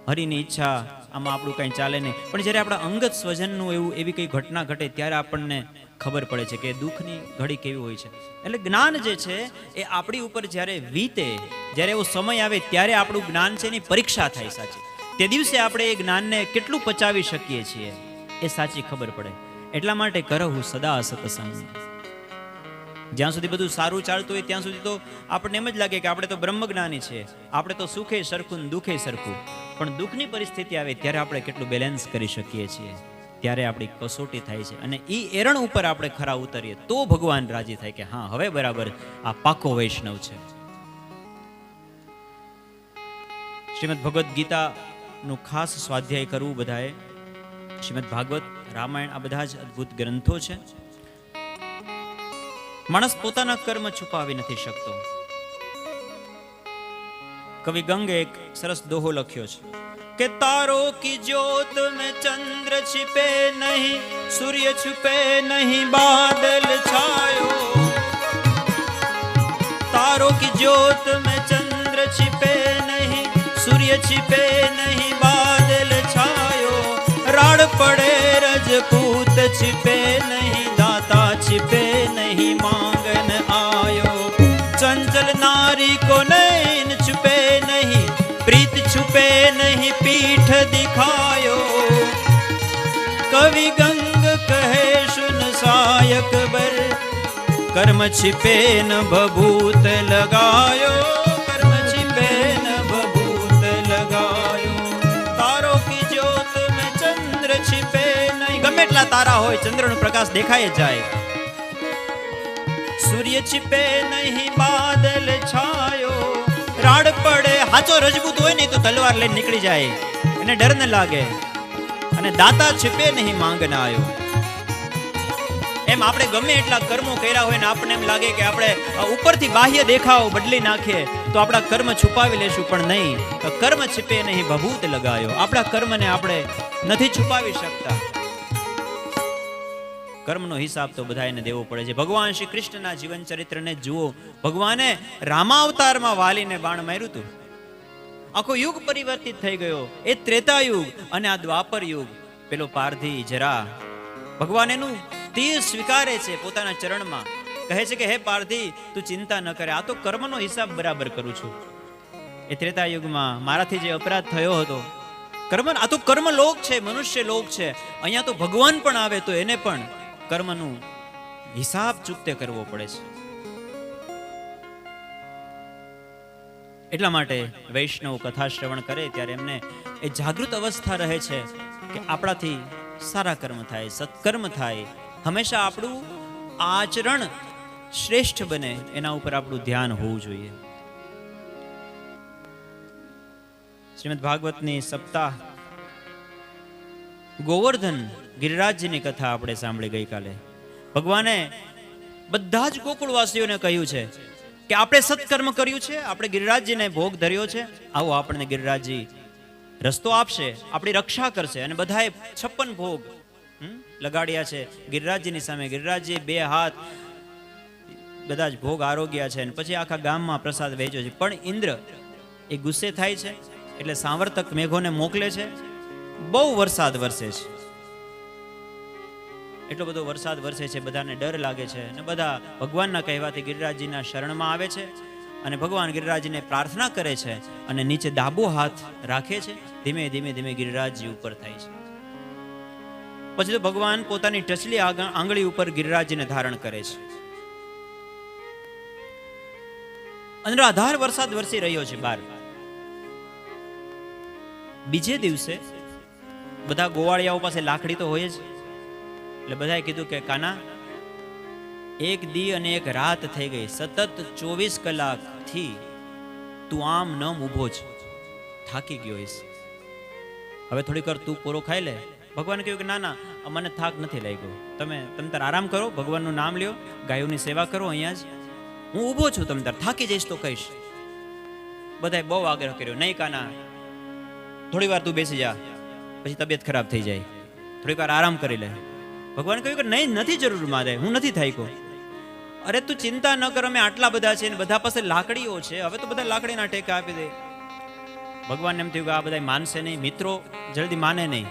હરિની ઈચ્છા, આમાં આપણું કંઈ ચાલે નહીં. પણ જ્યારે આપણા અંગત સ્વજનનું એવી કઈ ઘટના ઘટે ત્યારે આપણને ખબર પડે છે કે દુઃખની ઘડી કેવી હોય છે. એટલે જ્ઞાન જે છે એ આપણી ઉપર જ્યારે વીતે, જ્યારે એવો સમય આવે ત્યારે આપણું જ્ઞાન છે એની પરીક્ષા થાય સાચી. તે દિવસે આપણે એ જ્ઞાનને કેટલું પચાવી શકીએ છીએ એ સાચી ખબર પડે. એટલા માટે કરહું સદા સત્સંગ. જ્યાં સુધી બધું સારું ચાલતું હોય ત્યાં સુધી તો આપણને એમ જ લાગે કે આપણે તો બ્રહ્મજ્ઞાની છીએ, આપણે તો સુખે સરખું દુઃખે સરખું. પણ દુઃખની પરિસ્થિતિ આવે ત્યારે આપણે કેટલું બેલેન્સ કરી શકીએ છીએ, ત્યારે આપણી કસોટી થાય છે. અને એ એરણ ઉપર આપણે ખરા ઉતરીએ તો ભગવાન રાજી થાય કે હા, હવે બરાબર આ પાકો વૈષ્ણવ છે. શ્રીમદ ભગવદ્ ગીતાનું ખાસ સ્વાધ્યાય કરવું બધાએ. શ્રીમદ ભાગવત, રામાયણ આ બધા જ અદ્ભુત ગ્રંથો છે. માણસ પોતાના કર્મ છુપાવી નથી શકતો. કવિ ગંગે એક સરસ દોહો લખ્યો છે કે તારો કી જ્યોત में चंद्र छिपे नहीं, सूर्य छुपे नहीं, बादल छायो. तारों की ज्योत में चंद्र छिपे नहीं, सूर्य छिपे नहीं, बादल छायो. राड़ पड़े रजपूत छिपे नहीं, दाता छिपे नहीं, मांगन आयो. चंचल नारी को नैन छुपे नहीं, प्रीत छुपे नहीं, पीठ दिखायो. कवि गंग कहे सुन सायक बर, कर्म छिपे न बभूत लगायो. कर्म छिपे न बभूत लगायो. तारों की ज्योत में चंद्र छिपे नहीं, गમે એટલા તારા હોય ચંદ્રનો પ્રકાશ દેખાય જાય. सूर्य छिपे नहीं, बादल छायो. રાડ પડે, હાચો રજબૂત હોય ને તો તલવાર લઈને નીકળી જાય, એને ડર ન લાગે. અને દાતા छिपे નહીં, માંગના આયો. એમ આપણે ગમે એટલા કર્મો કર્યા હોય ને આપણને એમ લાગે કે આપણે ઉપરથી બાહ્ય દેખાવ બદલી નાખીએ તો આપણા કર્મ છુપાવી લેશું, પણ નહીં. કર્મ छिपे નહીં, બભૂત લગાયો. આપણા કર્મને આપણે નથી છુપાવી શકતા. કર્મનો હિસાબ તો બધાને દેવો પડે છે. ભગવાન શ્રી કૃષ્ણના જીવન ચરિત્રને જુઓ. ભગવાને રામાવતારમાં વાલીને બાણ માર્યું હતું. આખો યુગ પરિવર્તિત થઈ ગયો. એ ત્રેતા યુગ અને આ દ્વાપર યુગ. પેલો પારધી જરા ભગવાન એનું તીર સ્વીકારે છે પોતાના ચરણમાં. કહે છે કે હે પારધી, તું ચિંતા ન કરે, આ તો કર્મનો હિસાબ બરાબર કરું છું. એ ત્રેતા યુગમાં મારાથી જે અપરાધ થયો હતો, કર્મ, આ તો કર્મ લોક છે, મનુષ્ય લોક છે. અહીંયા તો ભગવાન પણ આવે તો એને પણ કર્મનું હિસાબ ચૂકતે કરવો પડે છે. એટલા માટે વૈષ્ણવ કથા શ્રવણ કરે ત્યારે એમને એ જાગૃત અવસ્થા રહે છે કે આપણાથી સારા કર્મ થાય, સત્કર્મ થાય. હંમેશા આપણું આચરણ શ્રેષ્ઠ બને એના ઉપર આપણું ધ્યાન હોવું જોઈએ. શ્રીમદ ભાગવતની સપ્તાહ ગોવર્ધન ગિરિરાજજીની કથા આપણે સાંભળી ગઈકાલે. ભગવાને બધા જ ગોકુળવાસીઓને કહ્યું છે કે આપણે સત્કર્મ કર્યું છે, આપણે ગિરિરાજજીને ભોગ ધર્યો છે, આવો આપણને ગિરિરાજજી રસ્તો આપશે, આપણી રક્ષા કરશે. અને બધાએ 56 ભોગ લગાડ્યા છે ગિરિરાજજીની સામે. ગિરિરાજજી 2 હાથ બધા જ ભોગ આરોગ્યા છે અને પછી આખા ગામમાં પ્રસાદ વહેંચ્યો છે. પણ ઇન્દ્ર એ ગુસ્સે થાય છે એટલે સાંવર્તક મેઘોને મોકલે છે. બહુ વરસાદ વરસે છે, એટલો બધો વરસાદ વરસે છે, બધાને ડર લાગે છે અને બધા ભગવાનના કહેવાથી ગિરિરાજજીના શરણમાં આવે છે અને ભગવાન ગિરિરાજજીને પ્રાર્થના કરે છે અને નીચે ડાબો હાથ રાખે છે. ધીમે ધીમે ધીમે ગિરિરાજજી ઉપર થાય છે. પછી તો ભગવાન પોતાની ટચલી આંગળી ઉપર ગિરિરાજજીને ધારણ કરે છે. અનરાધાર વરસાદ વરસી રહ્યો છે બહાર. બીજે દિવસે બધા ગોવાળિયાઓ પાસે લાકડી તો હોય જ, એટલે બધાએ કીધું કે કાના, 1 દી અને 1 રાત થઈ ગઈ, સતત 24 કલાકથી તું આમ નમ ઊભો છે, થાકી ગયો છે, હવે થોડીક વાર તું પોરો ખાઈ લે. ભગવાન કહ્યું કે ના ના, મને થાક નથી લાગ્યો, તમે તાર આરામ કરો, ભગવાનનું નામ લ્યો, ગાયોની સેવા કરો, અહીંયા જ હું ઊભો છું, તમે તાર થાકી જઈશ તો કહીશ. બધાએ બહુ આગ્રહ કર્યો, નહીં કાના, થોડી વાર તું બેસી જા, પછી તબિયત ખરાબ થઈ જાય, થોડીક વાર આરામ કરી લે. ભગવાન કહ્યું કે નહીં, નથી જરૂર મારે, હું નથી થાક્યો. અરે તું ચિંતા ન કર, અમે આટલા બધા છે ને બધા પાસે લાકડીઓ છે, હવે તો બધા લાકડીના ટેકા આપી દે. ભગવાન એમ થયું કે આ બધા માનશે નહીં, મિત્રો જલ્દી માને નહીં.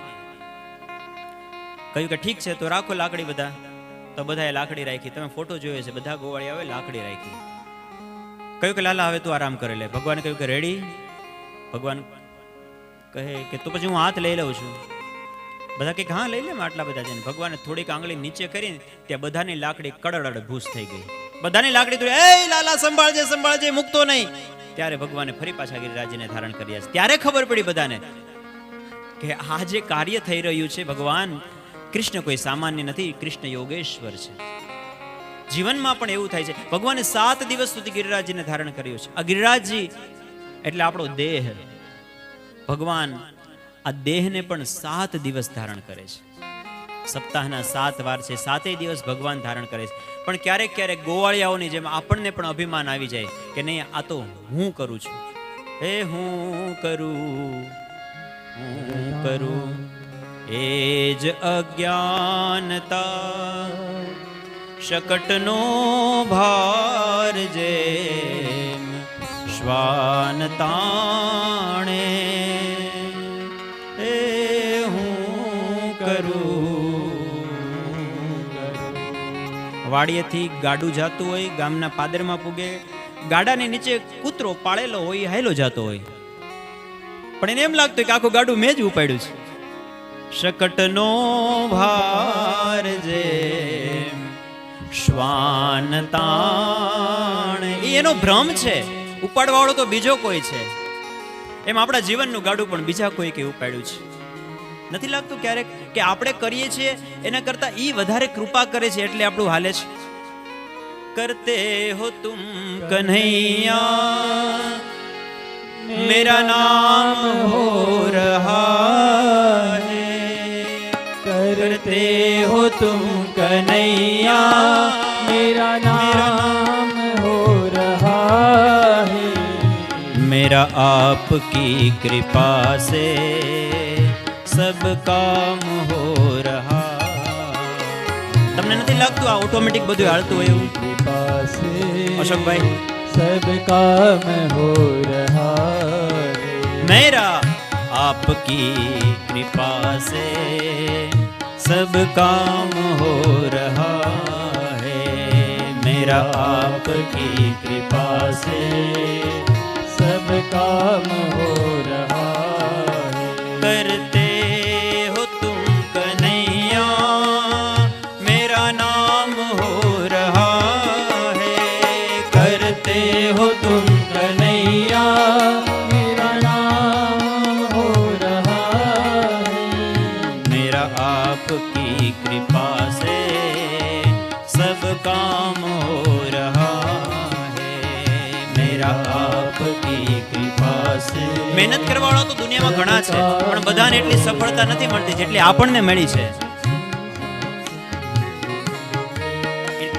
કહ્યું કે ઠીક છે તો રાખો લાકડી બધા. તો બધાએ લાકડી રાખી. તમે ફોટો જોયો છે, બધા ગોવાળિયાઓએ લાકડી રાખી. કહ્યું કે લાલા હવે તું આરામ કરી લે. ભગવાન કહ્યું કે રેડી. ભગવાન કહે કે તો પછી હું હાથ લઈ લઉં છું. બધા કે હા લઈ લે, આટલા બધા છે. ભગવાને થોડીક આંગળી નીચે કરીને ત્યાં બધાની લાકડી કડડ ભૂસ થઈ ગઈ. બધાની લાકડી તો એ લાલા સંભાળજે સંભાળજે, મૂકતો નહીં. ત્યારે ભગવાને ફરી પાછા ગિરિરાજજીને ધારણ કર્યા છે. ત્યારે ખબર પડી બધાને કે આ જે કાર્ય થઈ રહ્યું છે, ભગવાન કૃષ્ણ કોઈ સામાન્ય નથી, કૃષ્ણ યોગેશ્વર છે. જીવનમાં પણ એવું થાય છે. ભગવાને 7 દિવસ સુધી ગિરિરાજજીને ધારણ કર્યું છે. આ ગિરિરાજજી એટલે આપણો દેહ. ભગવાન આ દેહને પણ 7 દિવસ ધારણ કરે છે. સપ્તાહના 7 વાર છે, 7 દિવસ ભગવાન ધારણ કરે છે. પણ ક્યારેક ક્યારેક ગોવાળિયાઓની જેમ આપણને પણ અભિમાન આવી જાય કે નહીં, આ તો હું કરું છું, હું કરું. એ જ અજ્ઞાનતા શકટનો ભાર જેમ શ્વાન તાણે, એ હું કરું. વાડીએથી ગાડું જાતું હોય, ગામના પાદરમાં પૂગે, ગાડાની નીચે કૂતરો પાળેલો હોય, હાયલો જાતો હોય, પણ એને એમ લાગતું કે આખું ગાડું મેં જ ઉપાડ્યું છે. શકટનો ભાર જેમ શ્વાન તાણે, એનો ભ્રમ છે, ઉપાડવા વાળો તો બીજો કોઈ છે. એમ આપણા જીવનનું ગાડું પણ બીજા કોઈ કે ઉપાડ્યું છે. નથી લાગતું ક્યારેક કે આપણે કરીએ છીએ એના કરતા ઈ વધારે કૃપા કરે છે એટલે આપણું હાલે છે. કરતે હો તુમ કન્હૈયા મેરા નામ હો રહા હૈ, करते हो तुम कन्हैया मेरा नाम हो रहा है, मेरा आपकी कृपा से सब काम हो रहा. તમને નથી લાગતું આ ઓટોમેટિક બધું હાલતું હોય એવું? कृपा से અશોકભાઈ, सब काम हो रहा है, मेरा आपकी कृपा से सब काम हो रहा है, मेरा आपकी कृपा से सब काम हो रहा है. करते हो तुम कन्हैया मेरा नाम हो रहा है, करते हो तुम कन्हैया मेरा नाम हो रहा है, मेरा आपकी कृपा से सब काम हो रहा है, मेरा आपकी कृपा से. મહેનત કરવાવાળા તો દુનિયામાં ઘણા છે, પણ બધાને એટલી સફળતા નથી મળતી જેટલી આપણને મળી છે.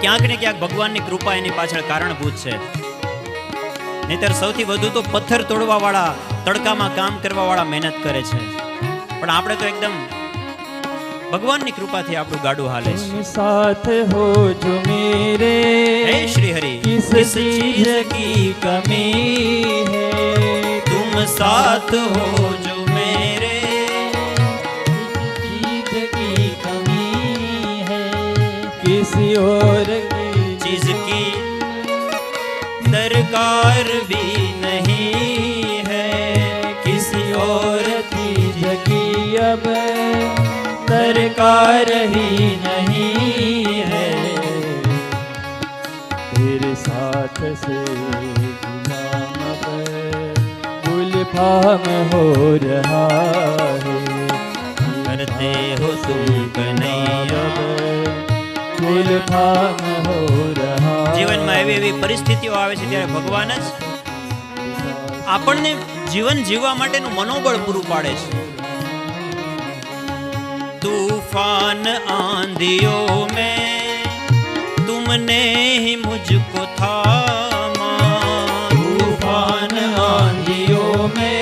ક્યાંક ને ક્યાંક ભગવાનની કૃપા એની પાછળ કારણભૂત છે. નહીતર સૌથી વધુ તો પથ્થર તોડવા વાળા, તડકામાં કામ કરવા વાળા મહેનત કરે છે, પણ આપણે તો એકદમ ભગવાનની કૃપાથી આપણું ગાડું હાલે છે. तुम साथ हो जो मेरे હે શ્રી હરિ, किस चीज की कमी है, तुम साथ हो जो मेरे चीज की कमी है, किसी और की चीज की दरकार भी नहीं है, किसी और चीज की अब दरकार ही नहीं है, तेरे साथ से गुलाम अब गुलफाम हो रहा है, करते हो तुम कन्हैया. गुलफाम हो रहा. જીવનમાં એવી એવી પરિસ્થિતિઓ આવે છે ત્યારે ભગવાન જ આપણને જીવન જીવવા માટેનું મનોબળ પૂરું પાડે છે. तूफान आंधियों में तुमने ही मुझको थामा, तूफान आंधियों में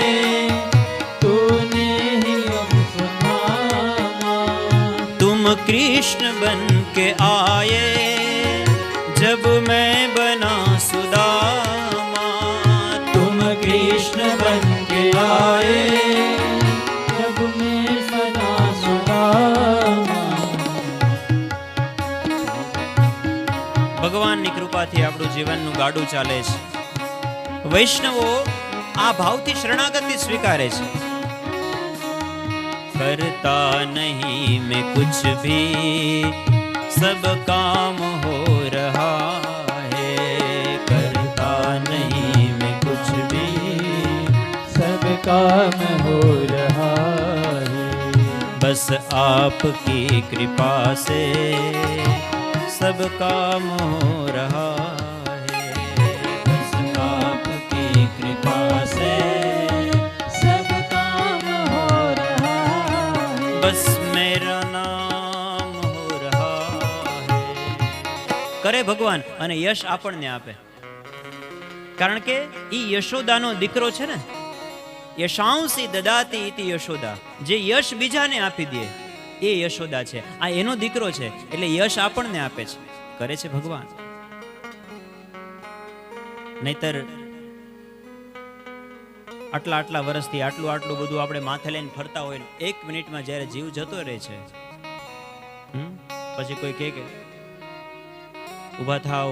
तूने ही हमको थामा, तुम कृष्ण बन के आए जब मैं बना सुदामा, तुम कृष्ण बन के आए जब मैं बना सुदामा. ભગવાનની કૃપાથી આપણું જીવનનું ગાડું ચાલે છે. વૈષ્ણવો આ ભાવથી શરણાગતિ સ્વીકારે છે. કરતા નહીં મેં કુછ ભી સબ કામ હો રહા હૈ, કરતા નહીં મેં કુછ ભી सब काम हो रहा है, बस आपकी कृपा से सब काम हो रहा है, बस आपकी कृपा से सब काम हो रहा કરે ભગવાન અને યશ આપણને આપે. કારણ કે ઈ યશોદાનો દીકરો છે ને, યશાંસી દદાતી ઇતિ યશોદા, જે યશ બીજાને આપી દે એ યશોદા છે. આ એનો દીકરો છે એટલે યશ આપણને આપે છે, કરે છે ભગવાન. નહીતર આટલા વર્ષથી આટલું બધું આપણે માથે લઈને ફરતા હોય, 1 મિનિટમાં જ્યારે જીવ જતો રહે છે, પછી કોઈ કહે કે ઊભા થાવ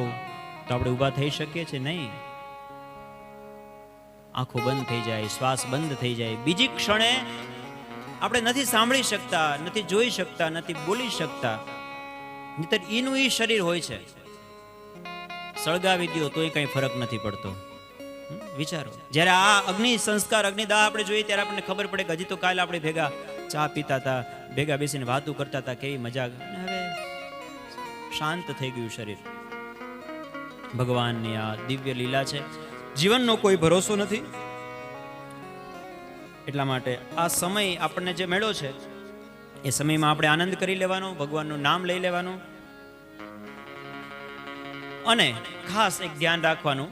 તો આપણે ઊભા થઈ શકીએ છીએ? નહીં. આંખો બંધ થઈ જાય, શ્વાસ બંધ થઈ જાય, બીજી ક્ષણે આપણે નથી સાંભળી શકતા, નથી જોઈ શકતા, નથી બોલી શકતા. નહીતર ઈનું ઈ શરીર હોય છે, સળગાવી દો તોય કઈ ફરક નથી પડતો. વિચારો, જ્યારે આ અગ્નિ સંસ્કાર અગ્નિદાહ આપણે જોઈએ ત્યારે આપણને ખબર પડે કે હજી તો કાલે આપણે ભેગા ચા પીતા હતા, ભેગા બેસીને વાતો કરતા હતા, કેવી મજા. હવે શાંત થઈ ગયું શરીર. ભગવાનની આ દિવ્ય લીલા છે. જીવનનો કોઈ ભરોસો નથી. એટલા માટે આ સમય આપણને જે મળ્યો છે એ સમયમાં આપણે આનંદ કરી લેવાનો, ભગવાનનું નામ લઈ લેવાનું, અને ખાસ એક ધ્યાન રાખવાનું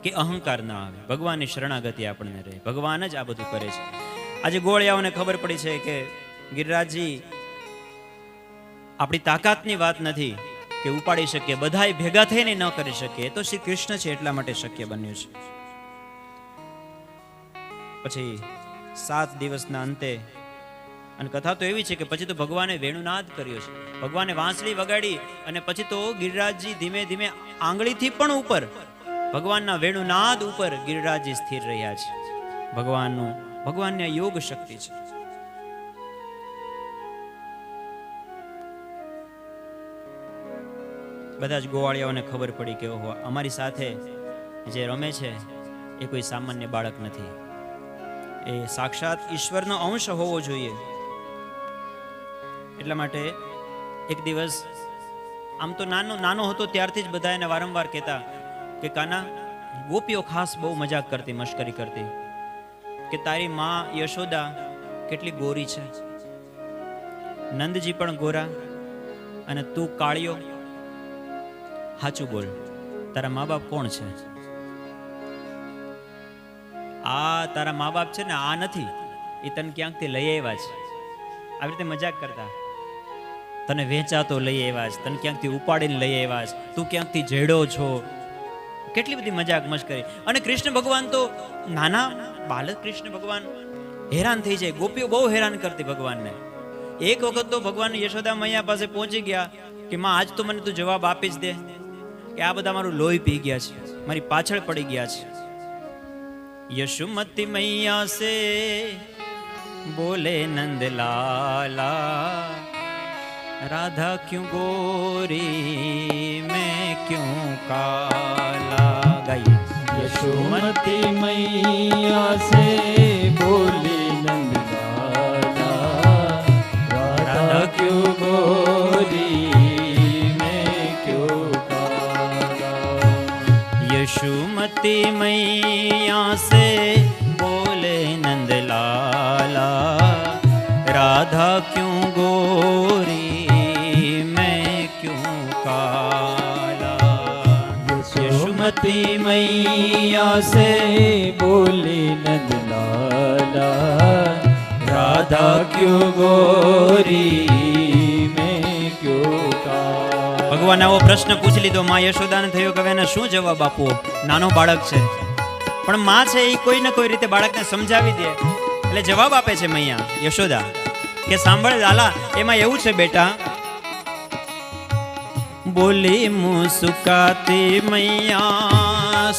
કે અહંકાર ના આવે, ભગવાનની શરણાગતિ આપણને રહે. ભગવાન જ આ બધું કરે છે. આજે ગોળિયાઓને ખબર પડી છે કે ગિરિરાજજી આપણી તાકાતની વાત નથી કે ઉપાડી શકીએ, બધાય ભેગા થઈને ન કરી શકીએ, એ તો શ્રી કૃષ્ણ છે એટલા માટે શક્ય બન્યું છે. પછી 7 દિવસના અંતે, અને કથા તો એવી છે કે પછી તો ભગવાને વેણુનાદ કર્યો છે, ભગવાને વાંસળી વગાડી, અને પછી તો ગિરિરાજજી ધીમે ધીમે આંગળીથી પણ ઉપર ભગવાનના વેણુનાદ ઉપર ગિરિરાજજી સ્થિર રહ્યા છે. ભગવાનની યોગ શક્તિ છે. બધા જ ગોવાળિયાઓને ખબર પડી કે ઓહો, અમારી સાથે જે રમે છે એ કોઈ સામાન્ય બાળક નથી, એ સાક્ષાત ઈશ્વરનો અંશ હોવો જોઈએ. એટલા માટે એક દિવસ, આમ તો નાનો હતો ત્યારથી જ બધા એને વારંવાર કહેતા કે કાના, ગોપીઓ ખાસ બહુ મજાક કરતી, મશ્કરી કરતી કે તારી માં યશોદા કેટલી ગોરી છે, નંદજી પણ ગોરા અને તું કાળિયો. સાચું બોલ, તારા મા બાપ કોણ છે? આ તારા મા બાપ છે ને, આ નથી, એ તને ક્યાંકથી લઈ આવ્યા છે. આવી રીતે મજાક કરતા. તને વેચાતો લઈ આવ્યા છે, તને ક્યાંકથી ઉપાડીને લઈ આવ્યા છે, તું ક્યાંકથી જેડો છો. કેટલી બધી મજાક મશ્કરી. અને કૃષ્ણ ભગવાન તો નાના બાલક, કૃષ્ણ ભગવાન હેરાન થઈ જાય. ગોપીઓ બહુ હેરાન કરતી ભગવાનને. એક વખત તો ભગવાન યશોદા મૈયા પાસે પહોંચી ગયા કે માં, આજ તો મને તું જવાબ આપી જ દે કે આ બધા મારું લોહી પી ગયા છે, મારી પાછળ પડી ગયા છે. યશુમતી મૈયા સે બોલે નંદલાલા, राधा क्यों गोरी मैं क्यों काला. गाइए. यशोमती मैया से बोली नंदलाला, राधा क्यों गोरी मैं क्यों काला. यशोमती मैया से बोले नंदलाला, राधा क्यों गोरी यशोमती मैया से बोली नंदलाला, राधा क्यों गोरी मैं क्यों काला. ભગવાન આવો પ્રશ્ન પૂછી લીધો. માં યશોદાને થયો કે એને શું જવાબ આપવો? નાનો બાળક છે, પણ માં છે એ કોઈ ને કોઈ રીતે બાળકને સમજાવી દે. એટલે જવાબ આપે છે મૈયા યશોદા કે સાંભળ લાલા, એમાં એવું છે બેટા, बोली मुस्काती मैया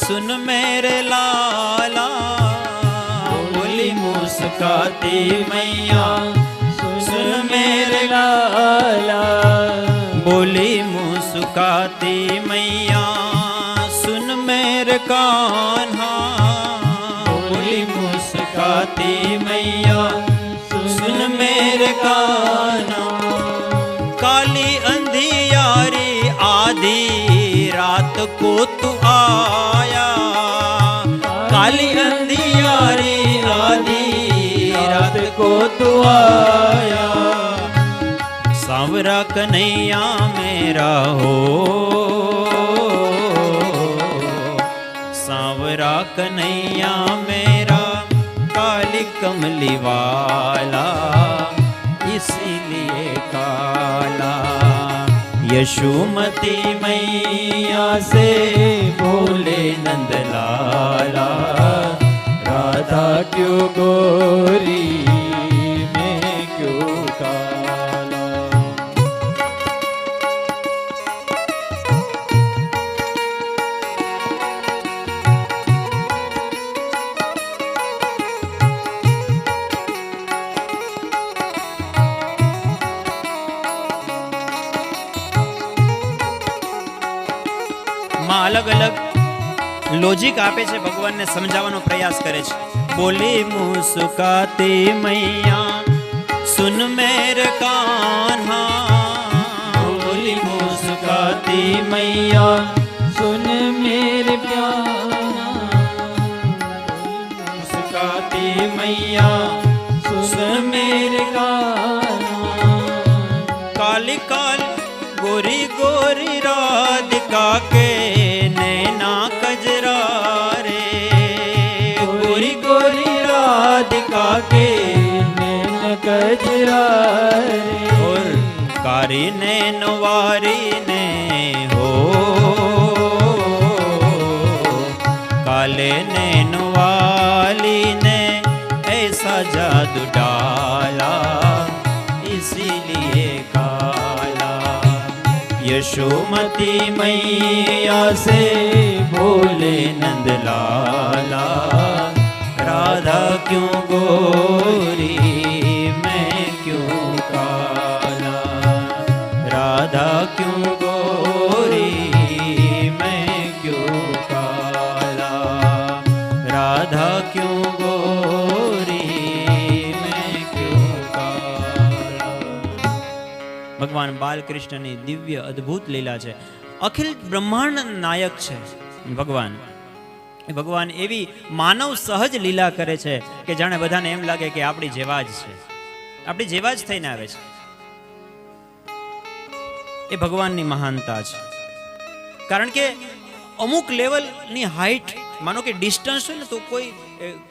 सुन मेरे लाला, बोली मुस्काती मैया सुन मेरे लाला, बोली मुस्काती मैया सुन मेरे कान्हा, बोली मुस्काती मैया सुन मेरे कान्हा. काली अंधियारी आधी रात को तू आया, काली अंधियारी आधी रात को तू आया. सांवरा कन्हैया मेरा हो, सांवरा कन्हैया मेरा काली कमली वाला, इसीलिए काला। यशोमती मैया से बोले नंदलाला, राधा क्यों गोरी मैं क्यों काला। માં અલગ અલગ લોજિક આપે છે, ભગવાનને સમજાવવાનો પ્રયાસ કરે છે. બોલી મુસ્કાતી मैया सुन मेरे कान्हा, बोली मुस्काती मैया सुन मेरे प्यारा, मुस्काती मैया सुन मेरे गाना। काली काली गोरी गोरी राधिका के नैना कजरा रे, गोरी गोरी राधिका के नैन कजरा रे, और कारी नैन वारी ने हो, काले नैन वाली ने ऐसा जादू डाला, इसीलिए काला। यशोमती मैया से बोले नंदलाला, राधा क्यों गोरी मैं क्यों काला, राधा क्यों गोरी मैं क्यों काला, राधा क्यों गोरी मैं क्यों काला। भगवान बालकृष्णની દિવ્ય અદ્ભુત લીલા છે. અખિલ બ્રહ્માંડ નાયક છે ભગવાન. ભગવાન એવી માનવ સહજ લીલા કરે છે કે જાણે બધાને એમ લાગે કે આપણી જેવા જ છે, આપણી જેવા જ થઈને આવે છે. એ ભગવાનની મહાનતા છે. કારણ કે અમુક લેવલની હાઈટ, માનો કે ડિસ્ટન્સ હોય ને, તો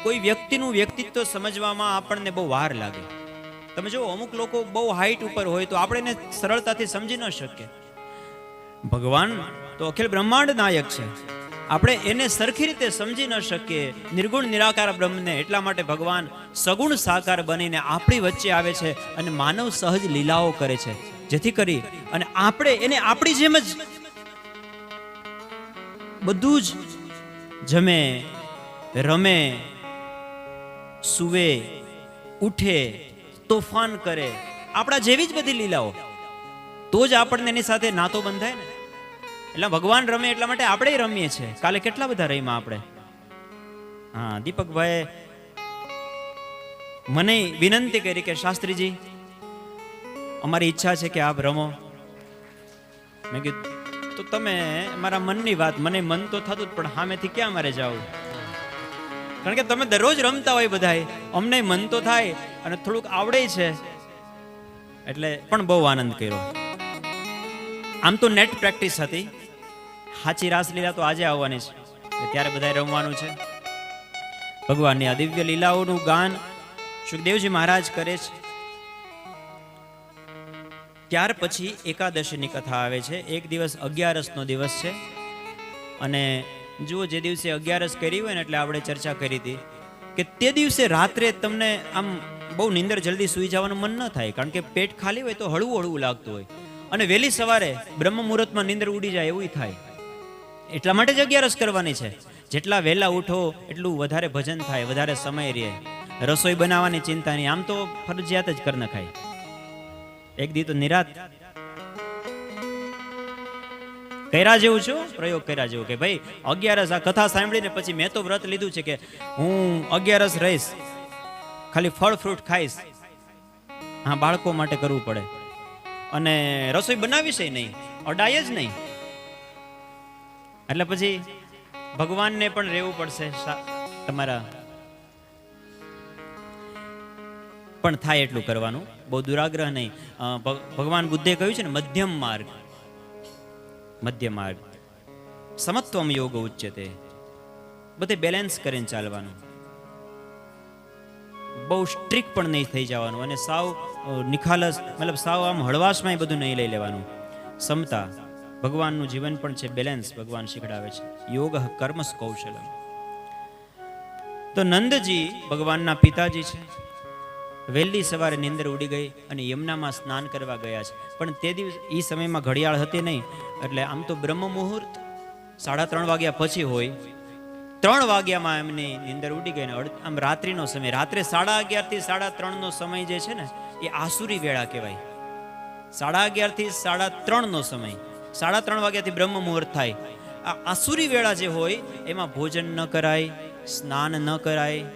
કોઈ વ્યક્તિનું વ્યક્તિત્વ સમજવામાં આપણને બહુ વાર લાગે. તમે જો અમુક લોકો બહુ હાઈટ ઉપર હોય તો આપણે એને સરળતાથી સમજી ન શકીએ. ભગવાન તો અખિલ બ્રહ્માંડ નાયક છે, આપણે એને સરખી રીતે સમજી ન શકીએ. નિર્ગુણ નિરાકાર બ્રહ્મને એટલા માટે ભગવાન સગુણ સાકાર બનીને આપણી વચ્ચે આવે છે અને માનવ સહજ લીલાઓ કરે છે, જેથી કરી અને આપણે એને આપણી જેમ જ બધું જ જમે, રમે, સુવે, ઉઠે, તોફાન કરે, આપણા જેવી જ બધી લીલાઓ, તો જ આપણને એની સાથે નાતો બંધાય ને. એટલે ભગવાન રમે એટલા માટે આપણે રમીએ છીએ. કાલે કેટલા બધા રહીમાં આપણે. હા, દીપકભાઈ મને વિનંતી કરી કે શાસ્ત્રીજી અમારી ઈચ્છા છે કે આપ રમો. મેં કીધું તો તમે મારા મનની વાત, મને મન તો થતું જ, પણ સામેથી ક્યાં મારે જાવ, કારણ કે તમે દરરોજ રમતા હોય બધાય, અમને મન તો થાય અને થોડુંક આવડે છે એટલે. પણ બહુ આનંદ કર્યો. આમ તો નેટ પ્રેક્ટિસ હતી, સાચી રાસલીલા તો આજે આવવાની છે, ત્યારે બધાય રમવાનું છે. ભગવાનની આ દિવ્ય લીલાઓનું ગાન સુખદેવજી મહારાજ કરે છે. ત્યાર પછી એકાદશીની કથા આવે છે. એક દિવસ 11નો દિવસ છે અને જુઓ, જે દિવસે 11 કરી હોય ને, એટલે આપણે ચર્ચા કરી હતી કે તે દિવસે રાત્રે તમને આમ બહુ નીંદર જલ્દી સૂઈ જવાનું મન ન થાય, કારણ કે પેટ ખાલી હોય તો હળવું હળવું લાગતું હોય, અને વહેલી સવારે બ્રહ્મ મુહૂર્તમાં નીંદર ઉડી જાય એવું થાય. એટલા માટે જ 11 કરવાની છે. જેટલા વહેલા ઉઠો એટલું વધારે ભજન થાય, વધારે સમય રહે. રસોઈ બનાવવાની ચિંતા નહીં, આમ તો ફરજિયાત જ કર નખાય. એક દી તો નિરાત કર્યા જેવું છું, પ્રયોગ કર્યા જેવું કે ભાઈ 11 આ કથા સાંભળીને પછી મેં તો વ્રત લીધું છે કે હું 11 રહીશ, ખાલી ફળ ફ્રૂટ ખાઈશ. હા, બાળકો માટે કરવું પડે, અને રસોઈ બનાવીશ નહીં, અડાય જ નહીં. એટલે પછી ભગવાનને પણ રહેવું પડશે તમારા, પણ થાય એટલું કરવાનું. બહુ દુરાગ્રહ નહીં. ભગવાન બુદ્ધે કહ્યું છે ને મધ્યમ માર્ગ, મધ્ય માર્ગ, સમત્વમ યોગ ઉચ્યતે. બધે બેલેન્સ કરીને ચાલવાનું, બહુ સ્ટ્રિક્ટ પણ નહીં થઈ જવાનું અને સાવ નિખાલસ મતલબ સાવ આમ હળવાશમાં બધું નહીં લઈ લેવાનું. સમતા, ભગવાનનું જીવન પણ છે બેલેન્સ, ભગવાન શીખડાવે છે. યોગ કર્મસ કૌશલમ. તો નંદજી ભગવાનના પિતાજી છે. વહેલી સવારે નિંદર ઉડી ગઈ અને યમુનામાં સ્નાન કરવા ગયા છે. પણ તે દિવસ એ સમયમાં ઘડિયાળ હતી નહીં, એટલે આમ તો બ્રહ્મ મુહૂર્ત 3:30 વાગ્યા પછી હોય. 3 વાગ્યામાં એમની નિંદર ઉડી ગઈ ને આમ રાત્રિનો સમય, રાત્રે 11:30 થી 3:30 નો સમય જે છે ને એ આસુરી વેળા કહેવાય. 11:30 થી 3:30 નો સમય, 3:30 વાગ્યાથી બ્રહ્મ મુહૂર્ત થાય. આ આસુરી વેળા જે હોય એમાં ભોજન ન કરાય, સ્નાન ન કરાય,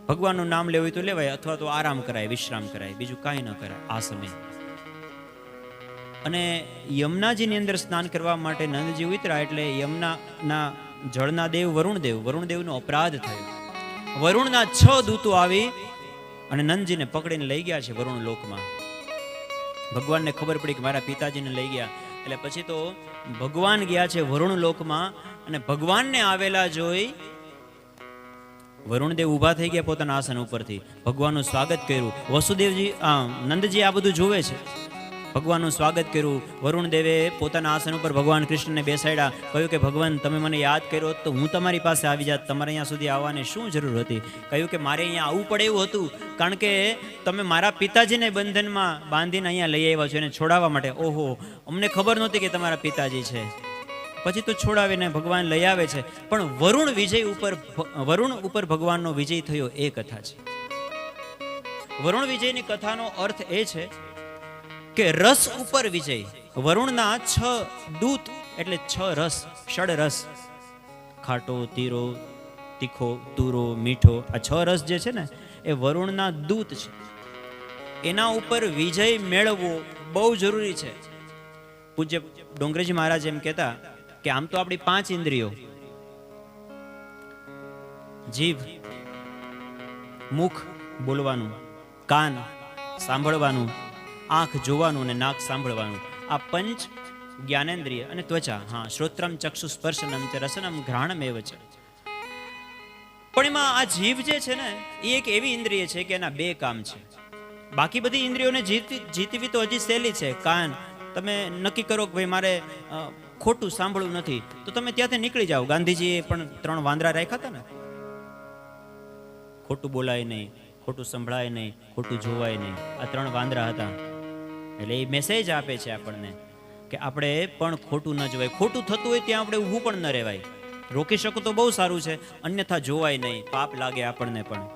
ભગવાનનું નામ લેવું હોય તો લેવાય, અથવા તો આરામ કરાય, વિશ્રામ કરાય, બીજું કાંઈ ન કરાય આ સમય. અને યમુનાજીની અંદર સ્નાન કરવા માટે નંદજી ઉતર્યા એટલે યમુનાના જળના દેવ વરુણદેવનો અપરાધ થયો. વરુણના 6 દૂતો આવી અને નંદજીને પકડીને લઈ ગયા છે વરુણ લોકમાં. ભગવાનને ખબર પડી કે મારા પિતાજીને લઈ ગયા, એટલે પછી તો ભગવાન ગયા છે વરુણ લોકમાં અને ભગવાનને આવેલા જોઈ વરુણદેવ ઊભા થઈ ગયા પોતાના આસન ઉપરથી, ભગવાનનું સ્વાગત કર્યું. વસુદેવજી નંદજી આ બધું જોવે છે, ભગવાનનું સ્વાગત કર્યું. વરુણદેવે પોતાના આસન ઉપર ભગવાન કૃષ્ણને બેસાડ્યા, કહ્યું કે ભગવાન તમે મને યાદ કર્યો તો હું તમારી પાસે આવી જાત, તમારે અહીંયા સુધી આવવાની શું જરૂર હતી? કહ્યું કે મારે અહીંયા આવવું પડે એવું હતું, કારણ કે તમે મારા પિતાજીને બંધનમાં બાંધીને અહીંયા લઈ આવ્યા છો એને છોડાવવા માટે. ઓહો, અમને ખબર નહોતી કે તમારા પિતાજી છે. પછી તો છોડાવીને ભગવાન લઈ આવે છે. પણ વરુણ ઉપર ભગવાનનો વિજય થયો એ કથા છે. વરુણ વિજયની કથાનો અર્થ એ છે કે રસ ઉપર વિજય. વરુણના 6 દૂત એટલે 6 રસ, ષડ રસ, ખાટો, તીરો, તીખો, તુરો, મીઠો, આ 6 રસ જે છે ને એ વરુણના દૂત છે. એના ઉપર વિજય મેળવવો બહુ જરૂરી છે. પૂજ્ય ડોંગરેજી મહારાજ એમ કહેતા કે આમ તો આપણી 5 ઇન્દ્રિયો, જીભ, મુખ બોલવાનું, કાન સાંભળવાનું, આંખ જોવાનું અને નાક સાંભળવાનું, આ પંચ જ્ઞાનેન્દ્રિય, અને ત્વચા, શ્રોત્રમ ચક્ષુ સ્પર્શનમ ચ રસનમ ઘ્રાણમેવ ચ. પણ એમાં આ જીભ જે છે ને એ એક એવી ઇન્દ્રિય છે કે એના 2 કામ છે. બાકી બધી ઇન્દ્રિયોને જીતવી તો હજી સહેલી છે. કાન, તમે નક્કી કરો કે ભાઈ મારે ખોટું સાંભળવું નથી તો તમે ત્યાંથી નીકળી જાઓ. ગાંધીજીએ પણ 3 વાંદરા રાખ્યા હતા ને, ખોટું બોલાય નહીં, ખોટું સંભળાય નહીં, ખોટું જોવાય નહીં, આ 3 વાંદરા હતા. એટલે એ મેસેજ આપે છે આપણને કે આપણે પણ ખોટું ન જોવાય. ખોટું થતું હોય ત્યાં આપણે ઊભું પણ ન રહેવાય. રોકી શકો તો બહુ સારું છે, અન્યથા જોવાય નહીં, પાપ લાગે આપણને પણ.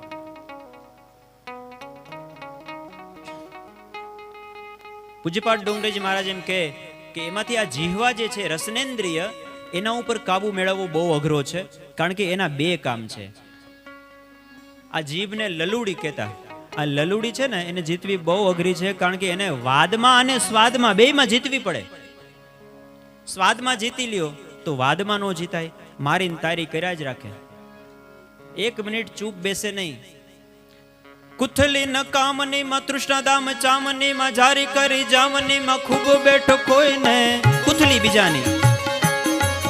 પૂજ્યપાદ ડોંગરેજી મહારાજ એમ કે એમાંથી આ જીહવા જે છે રસનેન્દ્રિય, એના ઉપર કાબુ મેળવવો બહુ અઘરો છે, કારણ કે એના 2 કામ છે. આ જીભને લલુડી કહેતા. આ લલુડી છે ને એને જીતવી બહુ અઘરી છે, કારણ કે એને વાદમાં અને સ્વાદમાં બેયમાં જીતવી પડે. સ્વાદમાં જીતી લ્યો તો વાદમાં નો જીતાય, મારીને તારી કર્યા જ રાખે. 1 મિનિટ ચૂપ બેસે નહીં. કુથલી ન કામની માં તૃષ્ણા દામ ચામની માં જારી કરી જામની માં ખૂબ બેઠો કોઈને. કુથલી બીજાની,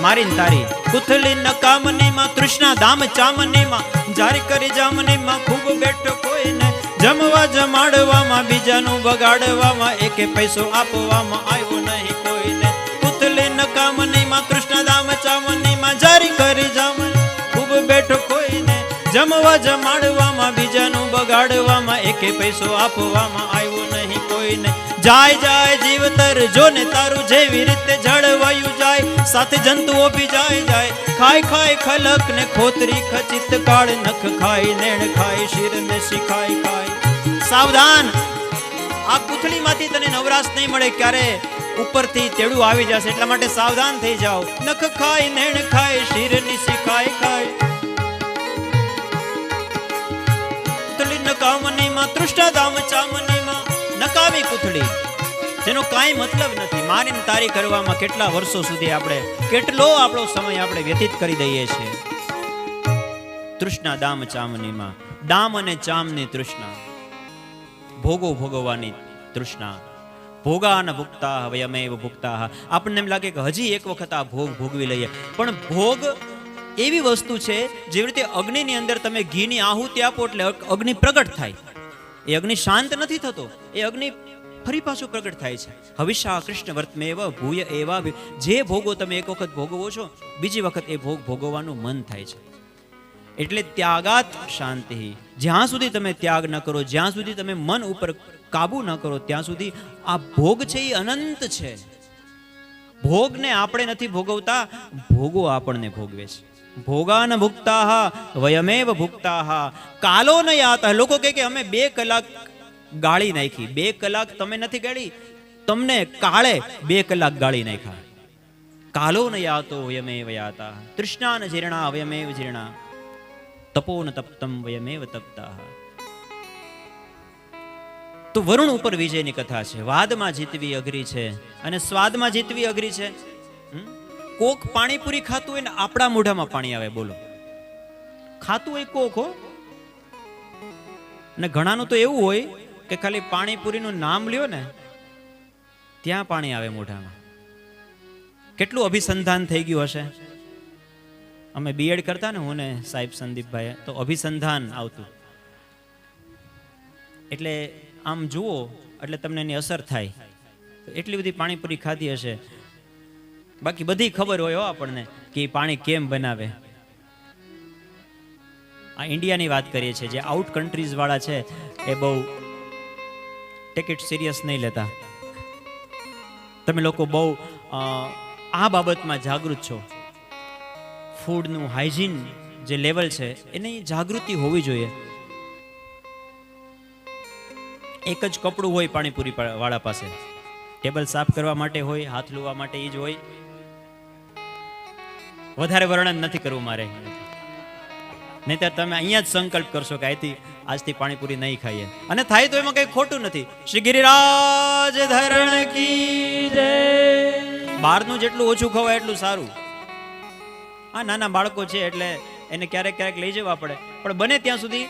મારીને તારી. કુથલી ન કામની માં તૃષ્ણા દામ ચામની માં જારી કરી જામની માં ખૂબ બેઠો કોઈને. જમવા જમાડવામાં બીજાનું બગાડવામાં એકે પૈસો આપવામાં આવ્યો નહીં કોઈને. કુથલી ન કામની માં તૃષ્ણા દામ ચામની માં જારી કરી જામની ખૂબ બેઠો કોઈને. જમવા જમાડવામાં બીજાનું બગાડવામાં એકે પૈસો આપવામાં આવ્યો નહીં કોઈને. જાય જાય જીવતર જોને તારું જેવી રીતે જળવાયું જાય, સાથે જંતુઓ બી જાય. ખાય ખાય ખલક ને ખોતરી ખચિત કાળ, નખ ખાય નેણ ખાય શિર ને શિખાય ખાય. સાવધાન, આ કુથળીમાંથી તને નવરાશ નહીં મળે, ક્યારે ઉપરથી તેડું આવી જશે, એટલા માટે સાવધાન થઈ જાઓ. નખ ખાય નેણ ખાય શિર ની શિખાય ખાય. નકામની માં તૃષ્ણા દામ ચામની માં, નકામી કુથળી જેનો કાંઈ મતલબ નથી. મારીને તારી કરવામાં કેટલા વર્ષો સુધી આપણે, કેટલો આપણો સમય આપણે વ્યતીત કરી દઈએ છીએ. તૃષ્ણા દામ ચામની માં, દામ અને ચામની તૃષ્ણા. ભોગો ભોગવવાની તૃષ્ણા. ભોગાન ભુક્તા વયમેવ ભુક્તા. આપણને એમ લાગે કે હજી એક વખત આ ભોગ ભોગવી લઈએ, પણ ભોગ એવી વસ્તુ છે જેવી રીતે અગ્નિની અંદર તમે ઘીની આહુતિ આપો એટલે અગ્નિ પ્રગટ થાય. એ અગ્નિ શાંત નથી થતો, એ અગ્નિ ફરી પાછું પ્રગટ થાય છે. હવિષા કૃષ્ણ વર્તમેવ ભૂય એવા. જે ભોગો તમે એક વખત ભોગવો છો, બીજી વખત એ ભોગ ભોગવવાનું મન થાય છે. એટલે ત્યાગાત શાંતિ. જ્યાં સુધી તમે ત્યાગ ન કરો, જ્યાં સુધી તમે મન ઉપર કાબુ ન કરો, ત્યાં સુધી આ ભોગ છે એ અનંત છે. ભોગને આપણે નથી ભોગવતા, ભોગો આપણને ભોગવે છે. ભોગાન ભુક્તા વયમેવ ભુક્તા કાલો ન યાતા. લોકો કહે કે અમે 2 કલાક ગાળી નાખી. 2 કલાક તમે નથી ગાળી, તમને કાળે 2 કલાક ગાળી નાખ્યા. કાલો ન યાતો વયમેવ યાતા. તૃષ્ણા ન જીર્ણા વયમેવ જીર્ણા. તપો ન તપ્તમ વયમેવ તપ્તા. તો વરુણ ઉપર વિજયની કથા છે. વાદમાં જીતવી અઘરી છે અને સ્વાદમાં જીતવી અઘરી છે. કોક પાણીપુરી ખાતું હોય ને આપણા મોઢામાં પાણી આવે. બોલો, ખાતું હોય કોક હો. ને ઘણાનું તો એવું હોય કે ખાલી પાણીપુરીનું નામ લ્યો ને ત્યાં પાણી આવે મોઢામાં. કેટલું અભિસંધાન થઈ ગયું હશે. અમે બીએડ કરતા ને, હું ને સાહેબ સંદીપભાઈ, તો અભિસંધાન આવતું. એટલે આમ જુઓ એટલે તમને એની અસર થાય. એટલી બધી પાણીપુરી ખાધી હશે. બાકી બધી ખબર હોય હો આપણને કે પાણી કેમ બનાવે. આ ઇન્ડિયાની વાત કરીએ છીએ. જે આઉટ કન્ટ્રીઝ વાળા છે એ બહુ ટેક ઇટ સિરિયસ નહીં લેતા. તમે લોકો બહુ આ બાબતમાં જાગૃત છો. ફૂડનું હાઇજીન જે લેવલ છે એની જાગૃતિ હોવી જોઈએ. એક જ કપડું હોય પાણીપુરી વાળા પાસે, ટેબલ સાફ કરવા માટે હોય, હાથ ધોવા માટે એ જ હોય. વધારે વર્ણન નથી કરવું મારે, નહીતર તમે અહીંયા જ સંકલ્પ કરશો કે આજથી પાણીપુરી નહીં ખાઈએ. અને થાય તો એમાં કઈ ખોટું નથી. શ્રી ગિરિરાજ ધરણ કી જય. બહારનું જેટલું ઓછું ખવાય એટલું સારું. આ નાના બાળકો છે એટલે એને ક્યારેક ક્યારેક લઈ જવા પડે, પણ બને ત્યાં સુધી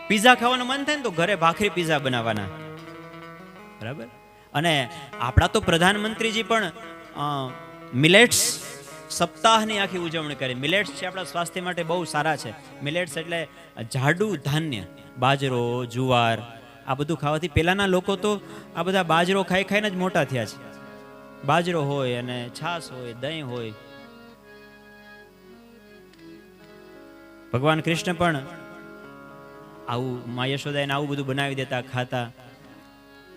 પીઝા ખાવાનું મન થાય ને તો ઘરે ભાખરી પીઝા બનાવવાના. બરાબર. અને આપણા તો પ્રધાનમંત્રીજી પણ મિલેટ્સ સપ્તાહની આખી ઉજવણી કરે. મિલેટ્સ છે આપણા સ્વાસ્થ્ય માટે બહુ સારા છે. મિલેટ્સ એટલે જાડું ધાન્ય, બાજરો, જુવાર, આ બધું ખાવાથી. પહેલાના લોકો તો આ બધા બાજરો ખાઈ ખાઈને જ મોટા થયા છે. બાજરો હોય અને છાશ હોય, દહીં હોય. ભગવાન કૃષ્ણ પણ આવું મા યશોદાને આવું બધું બનાવી દેતા, ખાતા.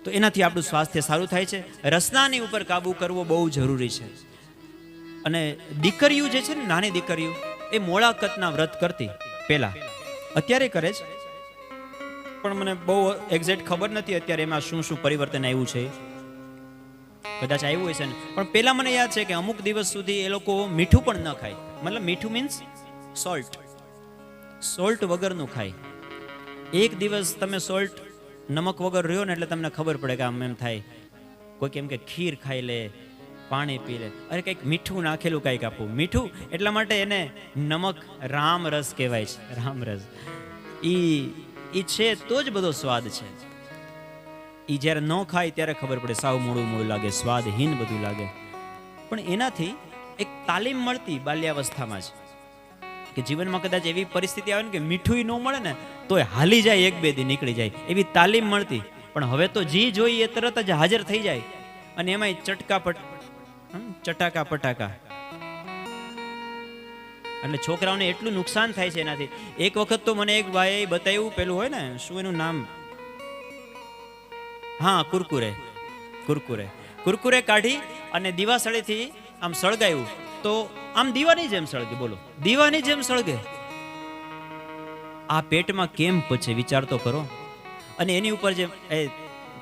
તો એનાથી આપણું સ્વાસ્થ્ય સારું થાય છે. રસનાની ઉપર કાબુ કરવો બહુ જરૂરી છે. અને દીકરીઓ જે છે ને, નાની દીકરીઓ, એ મોળાકતના વ્રત કરતી પહેલા, અત્યારે કરે છે પણ મને બહુ એક્ઝેક્ટ ખબર નથી અત્યારે એમાં શું શું પરિવર્તન આવ્યું છે. કદાચ આવ્યું હશે ને, પણ પહેલા મને યાદ છે કે અમુક દિવસ સુધી એ લોકો મીઠું પણ ન ખાય. મતલબ મીઠું મીન્સ સોલ્ટ વગરનું ખાય. એક દિવસ તમે સોલ્ટ નમક વગર રહ્યો ને એટલે તમને ખબર પડે કે આમ એમ થાય. કોઈ કેમ કે ખીર ખાઈ લે, પાણી પી લે, અરે કંઈક મીઠું નાખેલું કંઈક આપવું. મીઠું એટલા માટે એને નમક રામ રસ કહેવાય છે. રામ રસ ઈ છે તો જ બધો સ્વાદ છે. ઈ જ્યારે ન ખાય ત્યારે ખબર પડે, સાવ મોડું મોડું લાગે, સ્વાદહીન બધું લાગે. પણ એનાથી એક તાલીમ મળતી બાલ્યાવસ્થામાં જ કે જીવનમાં કદાચ એવી પરિસ્થિતિ આવે ને કે મીઠું ન મળે ને તોય હાલી જાય, 1-2 દી નીકળી જાય, એવી તાલીમ મળતી. પણ હવે તો જી જોઈએ એ તરત જ હાજર થઈ જાય. અને એમાંય ચટાકા પટાકા. એટલે છોકરાઓને એટલું નુકસાન થાય છે એનાથી. એક વખત તો મને એક ભાઈ બતાવ્યું, પેલું હોય ને, શું એનું નામ, હા, કુરકુરે કાઢી અને દીવાસળીથી આમ સળગાવ્યું તો આમ દીવાની જેમ સળગે. બોલો, દીવાની જેમ સળગે. આ પેટમાં કેમ પચે વિચાર તો કરો. અને એની ઉપર જે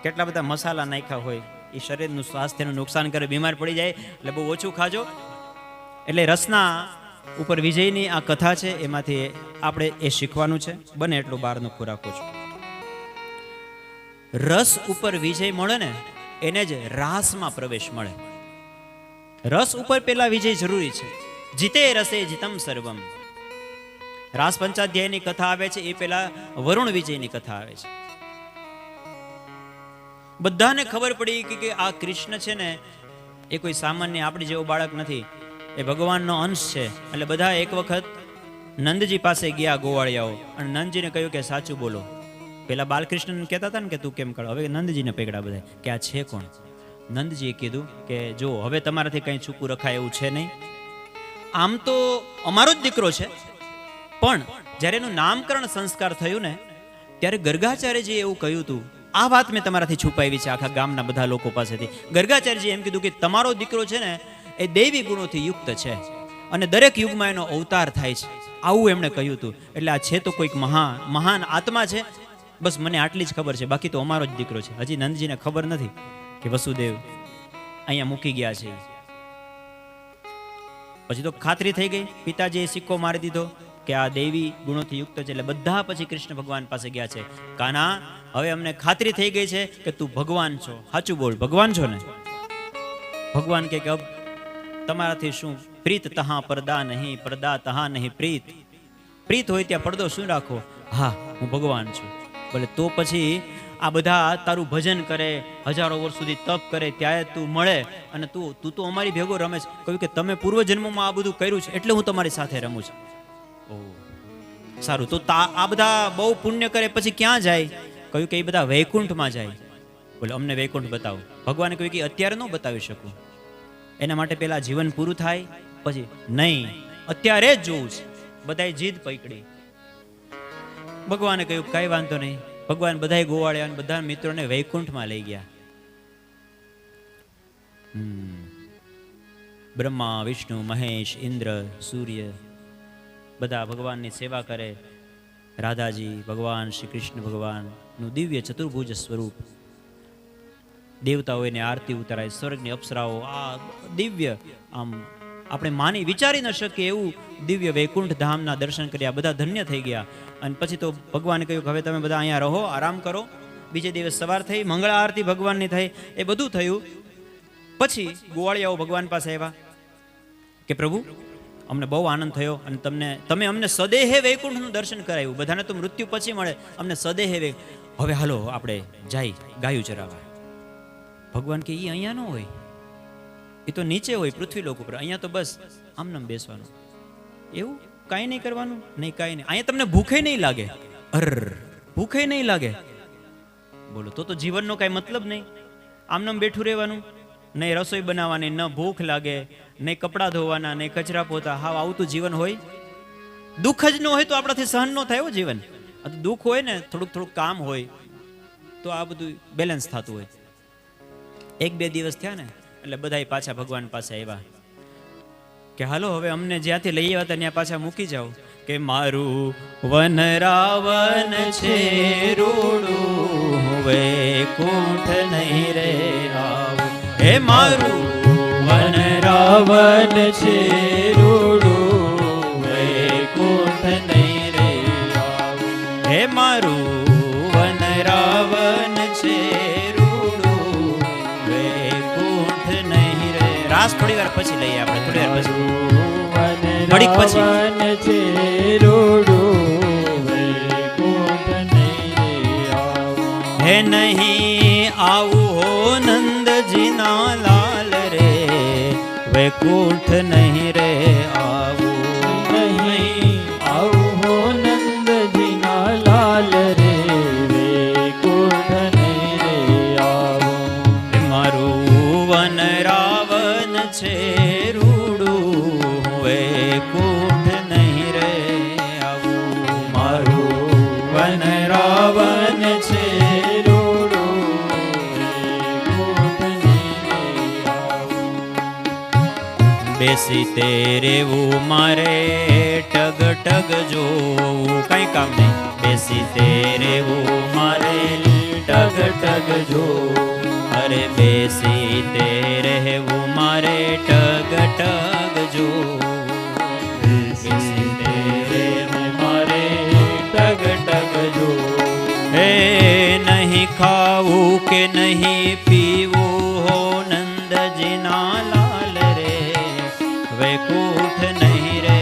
કેટલા બધા મસાલા નાખ્યા હોય, એ શરીરનું સ્વાસ્થ્યનું નુકસાન કરે, બીમાર પડી જાય. એટલે બહુ ઓછું ખાજો. એટલે રસના ઉપર વિજયની આ કથા છે, એમાંથી આપણે એ શીખવાનું છે. બને એટલું બહારનું ખોરાક ઓછું. રસ ઉપર વિજય મળે ને એને જ રાસમાં પ્રવેશ મળે. રસ ઉપર પેલા વિજય જરૂરી છે. જીતે રસે જીતમ સર્વમ. રાસ પંચાધ્યાયની કથા આવે છે એ પેલા વરુણ વિજયની કથા આવે છે. બધાને ખબર પડી કે આ કૃષ્ણ છે ને એ કોઈ સામાન્ય આપણી જેવો બાળક નથી, એ ભગવાનનો અંશ છે. એટલે બધા એક વખત નંદજી પાસે ગયા ગોવાળિયાઓ, અને નંદજીને કહ્યું કે સાચું બોલો. પેલા બાલકૃષ્ણને કહેતા હતા ને કે તું કેમ કર, હવે નંદજીને પકડા બધા કે આ છે કોણ. નંદજીએ કીધું કે જો હવે તમારાથી કંઈ છૂપું રખાય એવું છે નહીં. આમ તો અમારો જ દીકરો છે, પણ જ્યારે એનું નામકરણ સંસ્કાર થયું ને ત્યારે ગર્ગાચાર્યજીએ એવું કહ્યું હતું, આ વાત મેં તમારાથી છુપાવી છે આખા ગામના બધા લોકો પાસેથી. ગર્ગાચાર્યજીએ એમ કીધું કે તમારો દીકરો છે ને એ દૈવી ગુણોથી યુક્ત છે અને દરેક યુગમાં એનો અવતાર થાય છે, આવું એમણે કહ્યું હતું. એટલે આ છે તો કોઈક મહાન આત્મા છે, બસ મને આટલી જ ખબર છે, બાકી તો અમારો જ દીકરો છે. હજી નંદજીને ખબર નથી કે વસુદેવ અહીંયા મૂકી ગયા છે. પછી તો ખાતરી થઈ ગઈ, પિતાજીએ સિક્કો મારી દીધો કે આ દૈવી ગુણોથી યુક્ત છે. એટલે બધા પછી કૃષ્ણ ભગવાન પાસે ગયા છે, કાના હવે અમને ખાતરી થઈ ગઈ છે કે તું ભગવાન છો, સાચું બોલ, ભગવાન છો ને? ભગવાન કે અબ તમારાથી શું પ્રીત તહા પડદા નહીં, પડદા તહા નહીં પ્રીત. પ્રીત હોય ત્યાં પડદો શું રાખો? હા હું ભગવાન છું. બોલે તો પછી આ બધા તારું ભજન કરે, હજારો વર્ષ સુધી તપ કરે, ત્યારે તું મળે અને તું તો અમારી ભેગો રમે છે. કહ્યું કે તમે પૂર્વજન્મમાં આ બધું કર્યું છે એટલે હું તમારી સાથે રમું છું. સારું, તો આ બધા બહુ પુણ્ય કરે પછી ક્યાં જાય? કહ્યું કે એ બધા વૈકુંઠમાં જાય. બોલે અમને વૈકુંઠ બતાવો. ભગવાને કહ્યું કે અત્યારે ન બતાવી શકું, એના માટે પેલા જીવન પૂરું થાય પછી. નહીં, અત્યારે જ જોવું છે. બધાએ જીદ પકડી. ભગવાને કહ્યું કઈ વાંધો નહીં. ભગવાન બધાએ ગોવાળ્યા અને બધા મિત્રોને વૈકુંઠમાં લઈ ગયા. બ્રહ્મા, વિષ્ણુ, મહેશ, ઇન્દ્ર, સૂર્ય બધા ભગવાનની સેવા કરે. રાધાજી, ભગવાન શ્રી કૃષ્ણ ભગવાનનું દિવ્ય ચતુર્ભુજ સ્વરૂપ, દેવતાઓ એને આરતી ઉતારાય, સ્વર્ગની અપ્સરાઓ, આ દિવ્ય આમ આપણે માની વિચારી ન શકીએ એવું દિવ્ય વૈકુંઠ ધામના દર્શન કર્યા. બધા ધન્ય થઈ ગયા. અને પછી તો ભગવાને કહ્યું કે હવે તમે બધા અહીંયા રહો, આરામ કરો. બીજે દિવસ સવાર થઈ, મંગળા આરતી ભગવાનની થઈ, એ બધું થયું. પછી ગોવાળિયાઓ ભગવાન પાસે આવ્યા કે પ્રભુ અમને બહુ આનંદ થયો અને તમે અમને સદેહે વૈકુંઠનું દર્શન કરાવ્યું. બધાને તો મૃત્યુ પછી મળે, અમને સદેહે હવે હાલો આપણે જાય ગાયું ચરાવવા. ભગવાન કે એ અહીંયા ન હોય, એ તો નીચે હોય પૃથ્વી લોક ઉપર. અહીંયા તો બસ આમનામ બેસવાનું, એવું કાંઈ નહીં કરવાનું. નહીં કાંઈ નહીં, અહીંયા તમને ભૂખે નહીં લાગે. ભૂખે નહીં લાગે. બોલો તો જીવનનો કાંઈ મતલબ નહીં. આમનામ બેઠું રહેવાનું, નહીં રસોઈ બનાવવાની, ન ભૂખ લાગે, નહીં કપડાં ધોવાના, નહીં કચરા પોતા. હા આવું તો જીવન હોય? દુઃખ જ ન હોય તો આપણાથી સહન ન થાય જીવન. દુઃખ હોય ને, થોડુંક કામ હોય તો આ બધું બેલેન્સ થતું હોય. 1-2 દિવસ થયા ને એટલે બધા પાછા ભગવાન પાસે આવ્યા કે હાલો હવે અમને જ્યાંથી લઈ આવ્યા હતા ત્યાં પાછા મૂકી જાઓ. કે મારું વન રાવન છે રૂડું, વૈકુંઠ નહીં રે આવું. હે મારું વન રાવન છે રૂડું, વૈકુંઠ નહીં રે આવું. હે મારું વન રાવન છે રૂડું, વૈકુંઠ નહીં રે. રાસ થોડી વાર પછી લઈએ આપણે, થોડી વાર પછી, ઘડીક પછી. છે રૂડું, વૈકુંઠ નહીં રે આવું. હે નહીં આવું હો નંદજીના લાલ રે, વૈકુંઠ નહીં રે આવું. નહીં આવું હો નંદજીના લાલ રે, વૈકુંઠ નહીં રે આવું. મારું વન રાવન છે રૂડું, વૈકુંઠ નહીં રે આવું. મારું વન રાવન છે રૂડું, વૈકુંઠ નહીં રે આવું. બેસી તે રેવું મારે ટગ ટગ જોવું, કઈ કામ નહીં. બેસી તે રેવું મારે ટગ ટગ જોવું. અરે બેસી તે રહેવું મારે ટગ ટગ જોવું. બેસી તે રહેવું મારે ટગ ટગ જોવું. હે નહીં ખાવું કે નહીં પીવું હો નંદજીના લાલ રે, વૈકુંઠ નહીં રે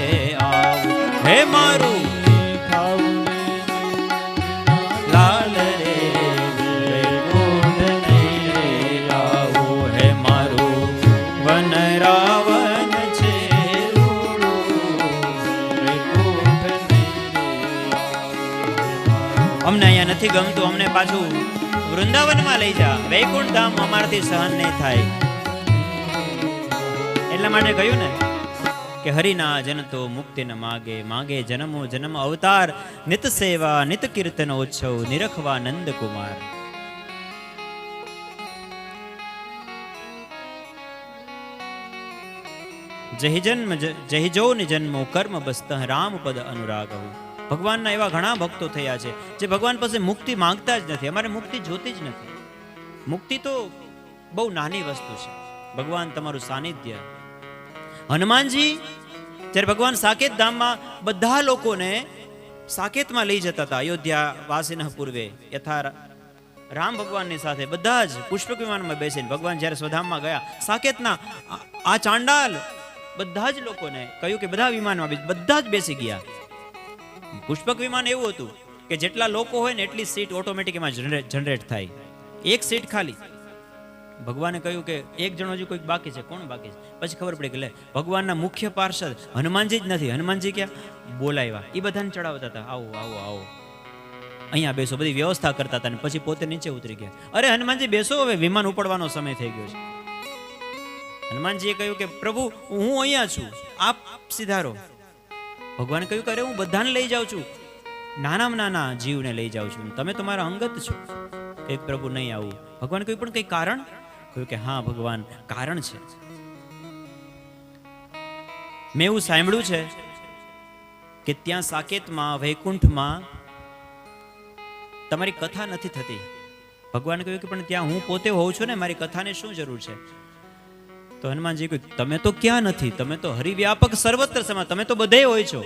આવું. હે મારું લાલ રે, વૈકુંઠ નહીં પાછું વૃંદાવનમાં લઈ જા, વૈકુંઠ ધામ અમારાથી સહન નહીં થાય. એટલા માટે કહ્યું ને કે હરિના જન તો મુક્તિ ન માગે, માગે જન્મો જન્મ અવતાર, નિત સેવા નિત કીર્તન ઉત્સવ, નિરખવા નંદ કુમાર. જહી જન્મ જહી જો નિજન્મો કર્મ બસ્ત રામ પદ અનુરાગ. ભગવાનના એવા ઘણા ભક્તો થયા છે જે ભગવાન પાસે મુક્તિ માંગતા જ નથી. અમારે મુક્તિ જોતી જ નથી. મુક્તિ તો બહુ નાની વસ્તુ છે, ભગવાન તમારું સાનિધ્ય. હનુમાનજી જ્યારે ભગવાન સાકેત ધામમાં બધા લોકોને સાકેતમાં લઈ જતા હતા, અયોધ્યા વાસિનઃ પૂર્વે યથા રામ ભગવાનની સાથે બધા જ પુષ્પક વિમાનમાં બેસીને ભગવાન જ્યારે સ્વધામમાં ગયા, સાકેતના આ ચાંડાલ બધા જ લોકોને કહ્યું કે બધા વિમાનમાં બધા જ બેસી ગયા. પુષ્પક વિમાન એવું હતું કે જેટલા લોકો હોય ને એટલી સીટ ઓટોમેટિક એમાં જનરેટ થાય, એક સીટ ખાલી. ભગવાને કહ્યું કે એક જણો હજુ કોઈક બાકી છે, કોણ બાકી છે? પછી ખબર પડી કે લે ભગવાનના મુખ્ય પાર્ષદ હનુમાનજી જ નથી. હનુમાનજી ક્યાં? બોલાવ્યા, એ બધાને ચડાવતા હતા, આવો આવો આવો અહીંયા બેસો, બધી વ્યવસ્થા કરતા હતા. ને પછી પોતે નીચે ઉતરી ગયા. અરે હનુમાનજી બેસો, હવે વિમાન ઉપાડવાનો સમય થઈ ગયો છે. હનુમાનજીએ કહ્યું કે પ્રભુ હું અહીંયા છું, આપ સીધારો. ભગવાને કહ્યું કે અરે હું બધાને લઈ જાઉં છું, નાનામાં નાના જીવને લઈ જાઉં છું, તમે તો મારા અંગત છો. કે પ્રભુ નહીં આવું. ભગવાન કહ્યું પણ કઈ કારણ? કહ્યું કે હા ભગવાન કારણ છે. મેં એવું સાંભળ્યું છે કે ત્યાં સાકેતમાં વૈકુંઠમાં તમારી કથા નથી થતી. ભગવાન કહ્યું કે પણ ત્યાં હું પોતે હોઉં છું ને, મારી કથાને શું જરૂર છે? તો હનુમાનજી કહ્યું તમે તો ક્યાં નથી, તમે તો હરિવ્યાપક સર્વત્ર સમા, તમે તો બધે હોય છો,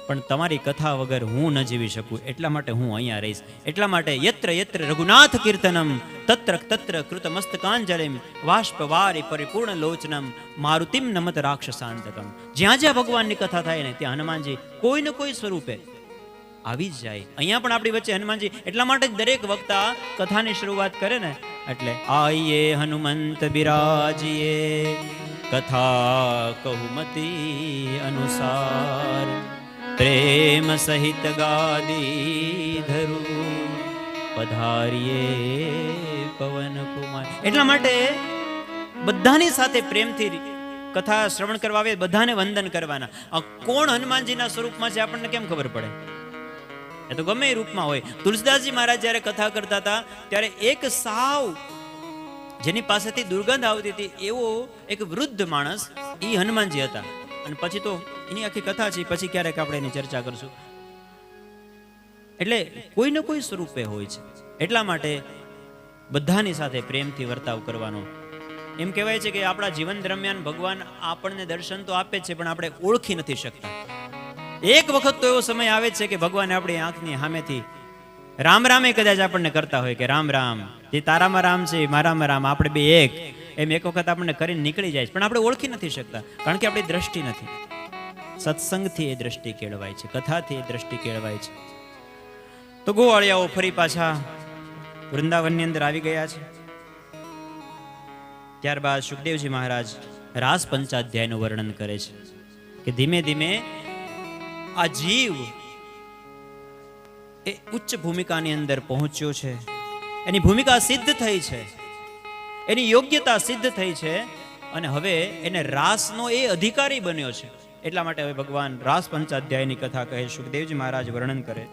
પણ તમારી કથા વગર હું ન જીવી શકું, એટલા માટે હું અહીંયા રહીશ. એટલા માટે યત્ર યત્ર રઘુનાથ કીર્તનમ તત્ર તત્ર કૃતમસ્તકાંજલિમ વાષ્પવારી પરિપૂર્ણ લોચનમ મારુતિમ નમત રાક્ષસાંતકમ. જ્યાં જ્યાં ભગવાનની કથા થાય ને ત્યાં હનુમાનજી કોઈ ને કોઈ સ્વરૂપે આવી જ જાય. અહીંયા પણ આપણી વચ્ચે હનુમાનજી, એટલા માટે દરેક વક્તા કથાની શરૂઆત કરે ને એટલે આઈએ હનુમંત બિરાજીએ કથા કહુમતી અનુસાર, પ્રેમ સહિત ગાદી ધરું પધારીએ પવન કુમાર. એટલા માટે બધાની સાથે પ્રેમથી કથા શ્રવણ કરવા આવે, બધાને વંદન કરવાના. આ કોણ હનુમાનજીના સ્વરૂપમાં છે આપણને કેમ ખબર પડે? એ તો ગમે એ રૂપમાં હોય. તુલસીદાસજી મહારાજ જ્યારે કથા કરતા હતા ત્યારે એક સાવ જેની પાસેથી દુર્ગંધ આવતી હતી એવો એક વૃદ્ધ માણસ એ હનુમાનજી હતા. અને પછી તો એની આખી કથા છે, પછી ક્યારેક આપણે એની ચર્ચા કરશું. એટલે કોઈ ને કોઈ સ્વરૂપે હોય છે. એટલા માટે બધાની સાથે પ્રેમથી વર્તાવ કરવાનો. એમ કહેવાય છે કે આપણા જીવન દરમિયાન ભગવાન આપણને દર્શન તો આપે છે, પણ આપણે ઓળખી નથી શકતા. એક વખત તો એવો સમય આવે છે કે ભગવાન આપણી આંખની સામેથી રામ રામે કદાચ આપણને કરતા હોય કે રામ રામ, જે તારામાં રામ છે મારામાં રામ, આપણે બે એક, એમ એક વખત આપણને કરીને નીકળી જાય છે, પણ આપણે ઓળખી નથી શકતા, કારણ કે આપણી દ્રષ્ટિ નથી. સત્સંગથી એ દ્રષ્ટિ કેળવાય છે, કથાથી એ દ્રષ્ટિ કેળવાય છે. તો ગોવાળિયાઓ ફરી પાછા વૃંદાવનની અંદર આવી ગયા છે. ત્યારબાદ સુખદેવજી મહારાજ રાસ પંચાધ્યાયનું વર્ણન કરે છે કે ધીમે ધીમે આ જીવ એ ઉચ્ચ ભૂમિકાની અંદર પહોંચ્યો છે, એની ભૂમિકા સિદ્ધ થઈ છે, એની યોગ્યતા સિદ્ધ થઈ છે, અને હવે એને રાસનો એ અધિકારી બન્યો છે. એટલા માટે હવે ભગવાન રાસ પંચાધ્યાયની કથા કહે. સુખદેવજી મહારાજ વર્ણન કરે.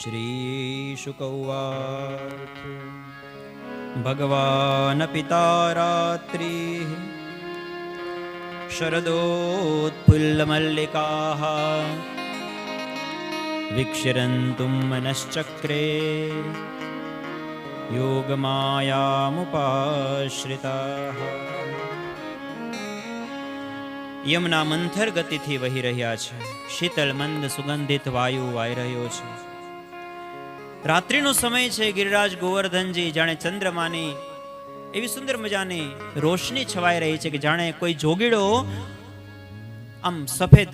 શ્રી શુક ઉવાચ ભગવાન પિતા રાત્રિ શરદોત્ફુલ્લ મલ્લિકાઃ વિક્ષરન્તુમ મનશ્ચક્રે યોગમાયામુપાશ્રિતાઃ. યમુના મંથર ગતિથી વહી રહ્યા છે. શીતળ મંદ સુગંધિત વાયુ વાઈ રહ્યો છે. રાત્રિનો સમય છે. ગિરિરાજ ગોવર્ધનજી જાણે ચંદ્રમાની એવી સુંદર મજાની રોશની છવાઈ રહી છે કે જાણે કોઈ જોગીડો આમ સફેદ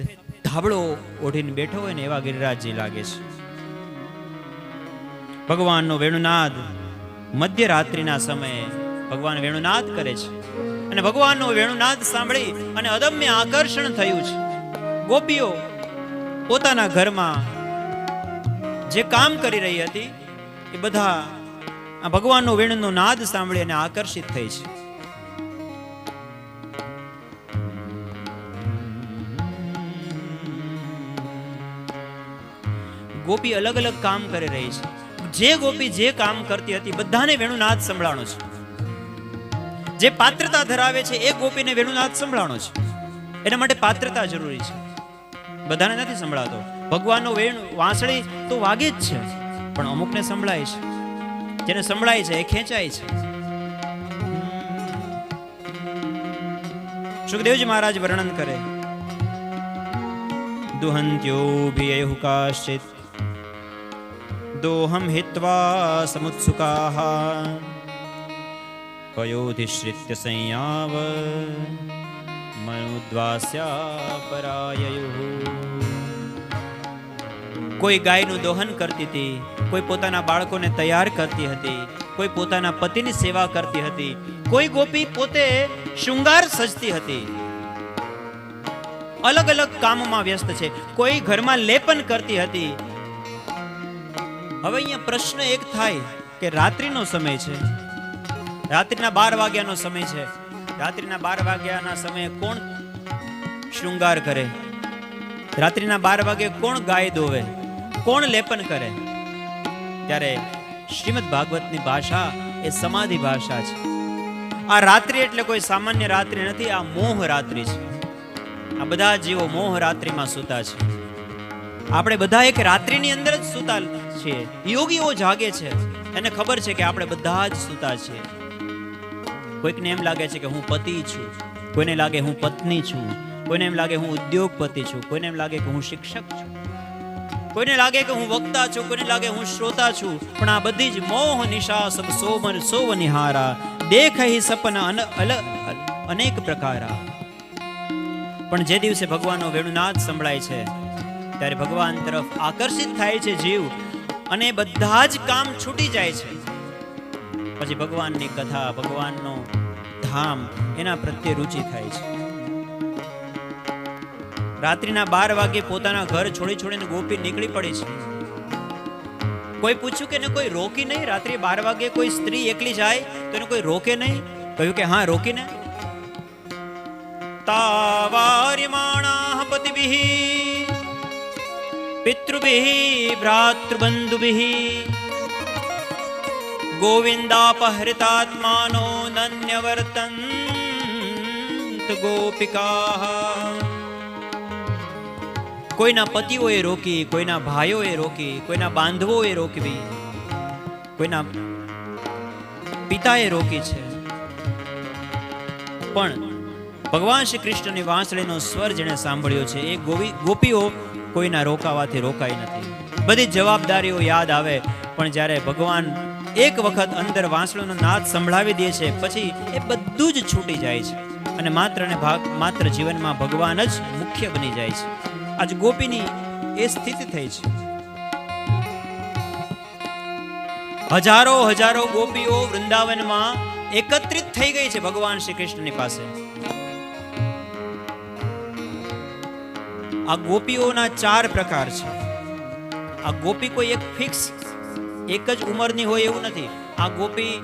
ધાબળો ઓઢીને બેઠો હોય ને એવા ગિરિરાજજી લાગે છે. ભગવાનનો વેણુનાદ મધ્યરાત્રિના સમયે ભગવાન વેણુનાદ કરે છે, અને ભગવાનનો વેણુનાદ સાંભળી અને અદમ્ય આકર્ષણ થયું છે. ગોપીઓ પોતાના ઘરમાં જે કામ કરી રહી હતી એ બધા આ ભગવાનનો વેણુનો નાદ સાંભળી અને આકર્ષિત થઈ છે. ગોપી અલગ અલગ કામ કરી રહી છે. જે ગોપી જે કામ કરતી હતી બધાને વેણુનાદ સંભળાણો છે. જે પાત્રતા ધરાવે છે એ ગોપીને વેણુનાદ સંભળાણો છે. એના માટે પાત્રતા જરૂરી છે. બધાને નથી સંભળાતો. ભગવાનનો વેણુ વાંસળી તો વાગે જ છે, પણ અમુકને સંભળાય છે. જેને સંભળાય છે એ ખેંચાય છે. સુખદેવજી મહારાજ વર્ણન કરે, દુહંત્યોભિયૈહુ કાશ્ચિત દોહમ હિત્વા સમુત્સુકાઃ પયોધિશ્રિત્ય સંયાવ મનુદ્વાસ્યા પરાયયુઃ. કોઈ ગાયનું દોહન કરતી હતી, કોઈ પોતાના બાળકોને તૈયાર કરતી હતી, કોઈ પોતાના પતિની સેવા કરતી હતી, કોઈ ગોપી પોતે શૃંગાર સજતી હતી. અલગ અલગ કામમાં વ્યસ્ત છે. કોઈ ઘરમાં લેપન કરતી હતી. હવે અહીંયા પ્રશ્ન એક થાય કે રાત્રિનો સમય છે, રાત્રિના 12 વાગ્યાનો સમય છે. રાત્રિના 12 વાગ્યાના સમયે કોણ શૃંગાર કરે? રાત્રિના 12 વાગે કોણ ગાય દોવે? કોણ લેપન કરે? ત્યારે શ્રીમદ ભાગવતની ભાષા એ સમાધિ ભાષા છે. આ રાત્રિ એટલે કોઈ સામાન્ય રાત્રિ નથી, આ મોહ રાત્રિ છે. આ બધા જીવો મોહ રાત્રિમાં સૂતા છે. આપણે બધા એક રાત્રિની અંદર જ સૂતા છીએ. યોગીઓ જાગે છે, એને ખબર છે કે આપણે બધા જ સૂતા છીએ. કોઈકને એમ લાગે છે કે હું પતિ છું, કોઈને લાગે હું પત્ની છું, કોઈને એમ લાગે હું ઉદ્યોગપતિ છું, કોઈને એમ લાગે કે હું શિક્ષક છું, કોઈને લાગે કે હું વક્તા છું, કોઈને લાગે હું શ્રોતા છું. પણ આ બધી જ મોહ નિશા સબ સોમર સોવનિહારા દેખહી સપન અનેક પ્રકારા. પણ જે દિવસે ભગવાનનો વેણુનાદ સંભળાય છે ત્યારે ભગવાન તરફ આકર્ષિત થાય છે જીવ, અને બધા જ કામ છૂટી જાય છે. પછી ભગવાનની કથા, ભગવાનનો ધામ, એના પ્રત્યે રુચિ થાય છે. રાત્રિના 12 વાગે પોતાના ઘર છોડીને ગોપી નીકળી પડી છે. કોઈ પૂછ્યું કે એને કોઈ રોકી નહીં? રાત્રે 12 વાગે કોઈ સ્ત્રી એકલી જાય તો એને કોઈ રોકે નહીં? કહ્યું કે હા, રોકીને. તાવાર્યમાણાઃ પતિભિઃ પિતૃભિઃ ભ્રાતૃબંધુભિઃ ગોવિંદાપહૃતાત્માનો નન્યવર્તન્ત ગોપિકાઃ. કોઈના પતિઓએ રોકી, કોઈના ભાઈઓએ રોકી, કોઈના બાંધવોએ રોકવી, કોઈના પિતાએ રોકી છે. પણ ભગવાન શ્રી કૃષ્ણની વાંસળીનો સ્વર જેણે સાંભળ્યો છે એ ગોપીઓ કોઈના રોકાવાથી રોકાઈ નથી. બધી જવાબદારીઓ યાદ આવે, પણ જ્યારે ભગવાન એક વખત અંદર વાંસળીનો નાદ સંભળાવી દે છે પછી એ બધું જ છૂટી જાય છે, અને માત્ર જીવનમાં ભગવાન જ મુખ્ય બની જાય છે. આજ ગોપીની એ સ્થિતિ થઈ છે. હજારો ગોપીઓ વૃંદાવનમાં એકત્રિત થઈ ગઈ છે ભગવાન શ્રી કૃષ્ણની પાસે. આ ગોપીઓના 4 પ્રકાર છે. આ ગોપી કોઈ એક ફિક્સ એક જ ઉંમરની હોય એવું નથી. આ ગોપી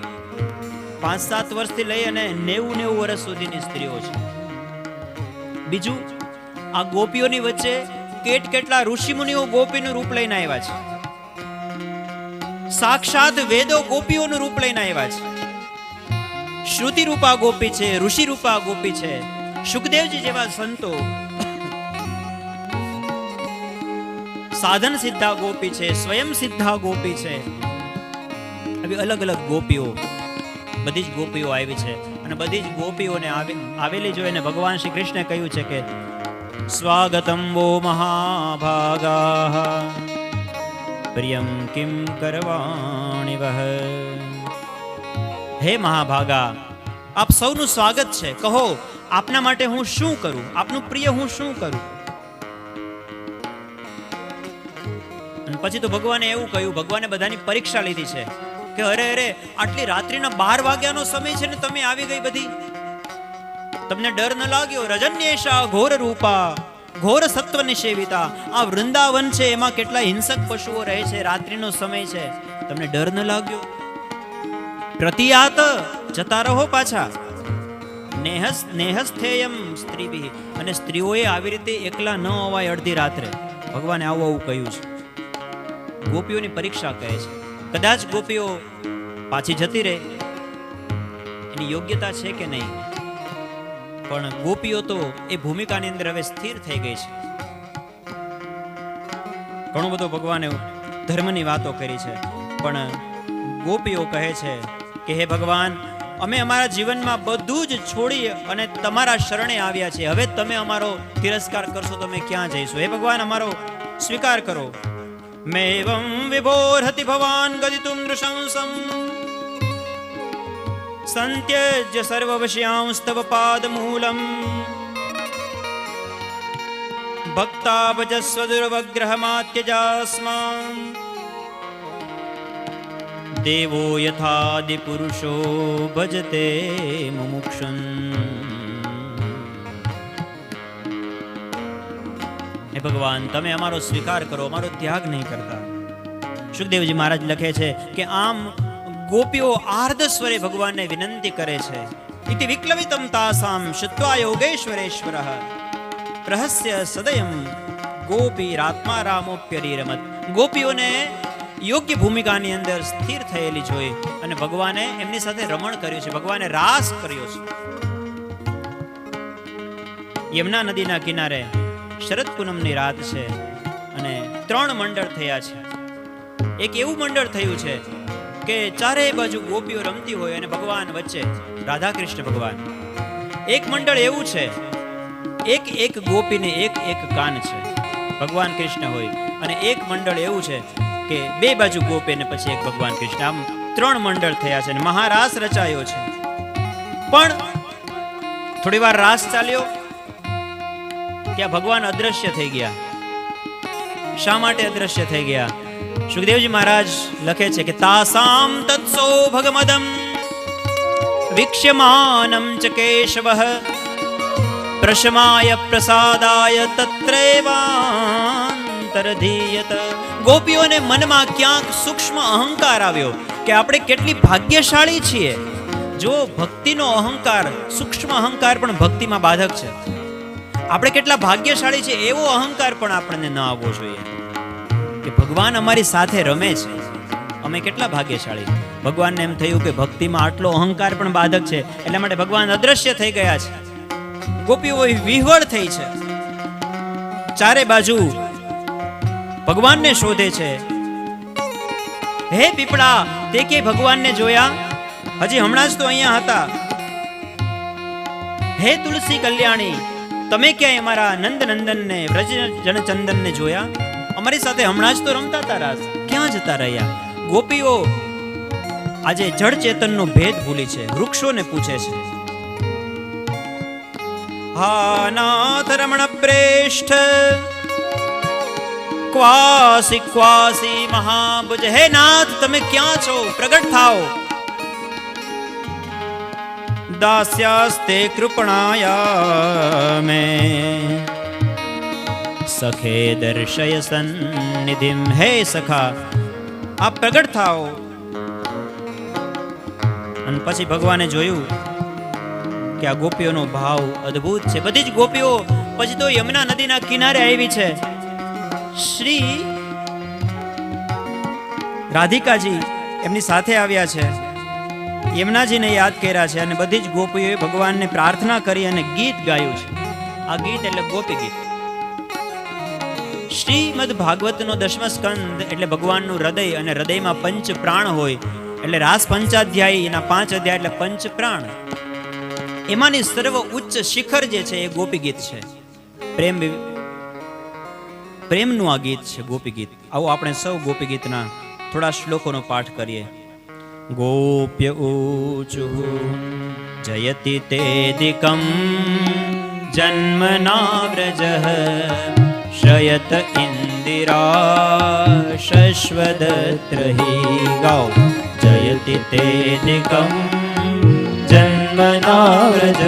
5-7 વર્ષથી લઈ અને 90 વર્ષ સુધીની સ્ત્રીઓ છે. બીજું, આ ગોપીઓની વચ્ચે કેટલા ઋષિમુનિઓ ગોપીનું રૂપ લઈને આવ્યા છે. સાક્ષાત વેદો ગોપીઓનું રૂપ લઈને આવ્યા છે. શ્રુતિ રૂપા ગોપી છે, ઋષિ રૂપા ગોપી છે, સુખદેવજી જેવા સંતો, સાધન સિદ્ધા ગોપી છે, સ્વયં સિદ્ધા ગોપી છે. આવી અલગ અલગ ગોપીઓ, બધી જ ગોપીઓ આવી છે. અને બધી જ ગોપીઓને આવેલી જોઈને ભગવાન શ્રી કૃષ્ણે કહ્યું છે કે સ્વાગતમ વો મહાભાગાઃ પ્રિયમ કિમ કરવાણિ વઃ. હે મહાભાગા, આપ સૌનું સ્વાગત છે. કહો, આપના માટે હું શું કરું? આપનું પ્રિય હું શું કરું? અને પછી તો ભગવાને એવું કહ્યું, ભગવાને બધાની પરીક્ષા લીધી છે કે અરે આટલી રાત્રિના 12 વાગ્યાનો સમય છે ને તમે આવી ગઈ બધી. તમને ડર ન લાગ્યો? રજન્યેશા ઘોર રૂપા ઘોર સત્વ નિષેવિતા. આ વૃંદાવન છે, એમાં કેટલા હિંસક પશુઓ રહે છે. રાત્રિનો સમય છે, તમને ડર ન લાગ્યો? પ્રતિયાત, જતા રહો પાછા. નેહસ્થેયમ સ્ત્રીભિ, અને સ્ત્રીઓએ આવી રીતે એકલા ન અવાય અડધી રાત્રે. ભગવાને આવું આવું કહ્યું છે. ગોપીઓની પરીક્ષા કહે છે. કદાચ ગોપીઓ પાછી જતી રહે, એની યોગ્યતા છે કે નહીં, પણ ગોપીઓ તો એ ભૂમિકાની અંદર હવે સ્થિર થઈ ગઈ છે. ઘણું બધું ભગવાને ધર્મની વાતો કરી છે, પણ ગોપીઓ કહે છે કે હે ભગવાન, અમે અમારા જીવનમાં બધું જ છોડી અને તમારા શરણે આવ્યા છીએ. હવે તમે અમારો તિરસ્કાર કરશો તો અમે ક્યાં જઈશું? હે ભગવાન, અમારો સ્વીકાર કરો. મેવં વિભોર્હતિ ભવાન ગદિતુમ નૃશંસમ સંત્યજ્ય સર્વવશ્યાંસ્તવ પાદમૂલમ ભક્તાભજસ્વ દુર્વગ્રહમાત્યજાસ્માન દેવો યથાદિ પુરુષો ભજતે મુમુક્ષું. હે ભગવાન, તમે અમારો સ્વીકાર કરો, અમારો ત્યાગ નહીં કરતા. સુખદેવજી મહારાજ લખે છે કે આમ ગોપીઓ આર્ધ સ્વરે ભગવાનને વિનંતી કરે છે. ઇતિ વિક્લવિતમ તાસામ શુત્વા યોગેશ્વરેશ્વરઃ પ્રહસ્ય સદયમ ગોપી રાત્મા રામોપ્યરીરમત. ગોપીઓને યોગ્ય ભૂમિકાની અંદર સ્થિર થયેલી જોઈ અને ભગવાને એમની સાથે રમણ કર્યું છે, ભગવાને રાસ કર્યો છે. યમુના નદીના કિનારે શરદ પૂનમની રાત છે અને 3 મંડળ થયા છે. એક એવું મંડળ થયું છે કે ચારે બાજુ ગોપીઓ રમતી હોય અને ભગવાન વચ્ચે, રાધા કૃષ્ણ ભગવાન. એક મંડળ એવું છે, એક ગોપીને એક કાન છે, ભગવાન કૃષ્ણ હોય. અને એક મંડળ એવું છે કે 2 બાજુ ગોપી ને પછી એક ભગવાન કૃષ્ણ. આમ 3 મંડળ થયા છે અને મહારાસ રચાયો છે. પણ થોડી વાર રાસ ચાલ્યો ત્યાં ભગવાન અદ્રશ્ય થઈ ગયા. શા માટે અદ્રશ્ય થઈ ગયા? સુખદેવજી મહારાજ લખે છે કે તાસામ તત્સો ભગમદમ વિક્ષ્યમાનમ ચ કેશવઃ પ્રશમાય પ્રસાદાય તત્રેવાંતરધીયત. ગોપીઓને મનમાં ક્યાંક સૂક્ષ્મ અહંકાર આવ્યો કે આપણે કેટલી ભાગ્યશાળી છીએ. જો ભક્તિનો અહંકાર, સૂક્ષ્મ અહંકાર પણ ભક્તિમાં બાધક છે. આપણે કેટલા ભાગ્યશાળી છે એવો અહંકાર પણ આપણને ન આવવો જોઈએ કે ભગવાન અમારી સાથે રમે છે, અમે કેટલા ભાગ્યશાળી. ભગવાનને એમ થયું કે ભક્તિમાં આટલો અહંકાર પણ બાધક છે, એટલા માટે ભગવાન અદ્રશ્ય થઈ ગયા છે. ગોપીઓ વિહવળ થઈ છે, ચારે બાજુ ભગવાનને શોધે છે. હે પીપળા, તે કે ભગવાનને જોયા? હજી હમણાં જ તો અહીંયા હતા. હે તુલસી કલ્યાણી, તમે ક્યાંય અમારા નંદનંદનને વ્રજ જનચંદનને જોયા? અમારી સાથે હમણાં જ તો રમતા હતા રાસ, ક્યાં જતા રહ્યા? ગોપીઓ આજે જળ ચેતનનો ભેદ ભૂલી છે, વૃક્ષોને પૂછે છે. હા નાથ રમણ પ્રેષ્ઠ ક્વાસી ક્વાસી મહાભુજ. હે નાથ, તમે ક્યાં છો? પ્રગટ થાઓ. દાસ્યાસ્તે કૃપણાયા મે સખે દર્શય સન્નિધિમ. હે સખા, આપ પ્રગટ થાઓ. અને પછી ભગવાને જોયું કે આ ગોપીઓનો ભાવ અદ્ભુત છે. બધી જ ગોપીઓ પછી તો યમુના નદીના કિનારે આવી છે. શ્રી રાધિકાજી એમની સાથે આવ્યા છે, યમુનાજીને યાદ કર્યા છે અને બધી જ ગોપીઓએ ભગવાનને પ્રાર્થના કરી અને ગીત ગાયું છે. આ ગીત એટલે ગોપી ગીત. શ્રીમદ ભાગવતનો 10મો સ્કંદ એટલે ભગવાનનું હૃદય, અને હૃદયમાં 5 પ્રાણ હોય એટલે રાસ પંચાધ્યાયી, એના 5 અધ્યાય એટલે 5 પ્રાણ. એમાંની સર્વ ઉચ્ચ શિખર જે છે એ ગોપી ગીત છે. પ્રેમનું આ ગીત છે, ગોપી ગીત. આવો આપણે સૌ ગોપી ગીતના થોડા શ્લોકોનો પાઠ કરીએ. ગોપ્ય ઊચુ જયતિ તેદિકમ જન્મના વ્રજઃ શયત ઇન્દિરા શશ્વદત્રહી. ગાઓ. જયતિ તેદિકમ જન્મના વ્રજ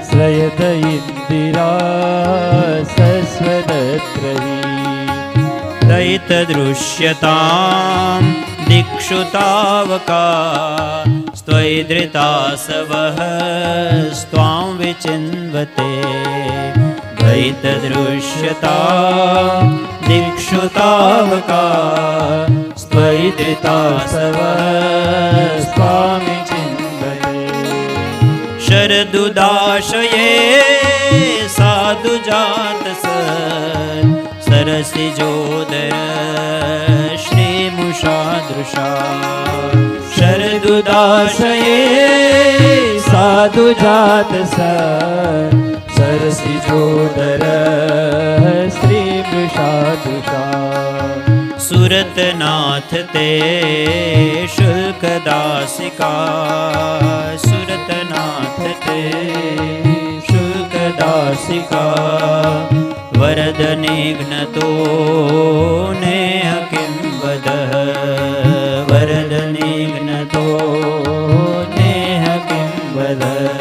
શ્રયત ઇન્દિરા સસ્વદત્રહી. દયિત દૃશ્યતામ दिक्षुतावका स्त्वैधृतासवः स्त्वां विचिन्वते द्वैतदृश्यता दिक्षुतावका स्त्वैधृतासवः स्त्वां विचिन्वते शरदुदाशये साधुजात सरसिजोदर श्रीमुषादृशा शरदुदाशये साधुजात सरसिजोदर श्रीमुषादृशा सुरतनाथ ते शुल्कदासिका सुरतनाथ ते शुल्कदासिका वरदनिघ्नतो नेह किं वदः वरदनिघ्नतो नेह किं वदः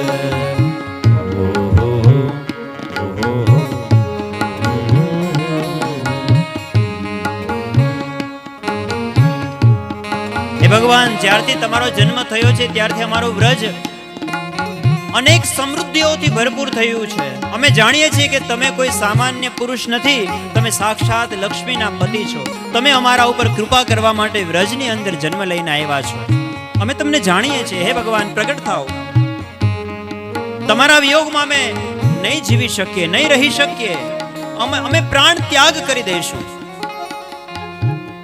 ભગવાન જ્યારથી તમારો જન્મ થયો છે ત્યારથી અમારો વ્રજ અનેક સમૃદ્ધિઓથી ભરપૂર થયું છે. અમે જાણીએ છીએ કે તમે કોઈ સામાન્ય પુરુષ નથી, તમે સાક્ષાત લક્ષ્મીના પતિ છો. તમે અમારા ઉપર કૃપા કરવા માટે વ્રજની અંદર જન્મ લઈને આવ્યા છો. અમે તમને જાણીએ છીએ. હે ભગવાન, પ્રગટ થાઓ. તમારા વિયોગમાં અમે નહીં જીવી શકીએ, નહીં રહી શકીએ. અમે પ્રાણ ત્યાગ કરી દઈશું.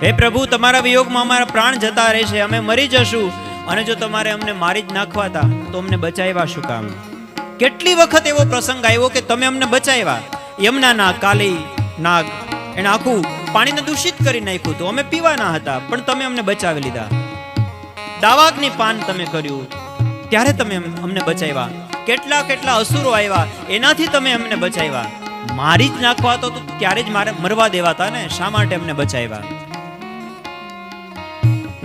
હે પ્રભુ, તમારા વિયોગમાં અમારા પ્રાણ જતા રહેશે, અમે મરી જશું. અને જો તમારે અમને મારી જ નાખવાતા તો અમને બચાવ્યા શું કામ? કેટલી વખત એવો પ્રસંગ આવ્યો કે તમે અમને બચાવ્યા. યમુના કાલી નાગ એને આખું પાણીને દૂષિત કરી નાખ્યું હતું, અમે પીવાના હતા પણ તમે અમને બચાવી લીધા. દાવાગ્નિ પાન તમે કર્યું ત્યારે તમે અમને બચાવ્યા. કેટલા કેટલા અસુરો આવ્યા, એનાથી તમે અમને બચાવ્યા. મારી જ નાખવા તો ત્યારે જ મારે મરવા દેવાતા ને, શા માટે અમને બચાવ્યા?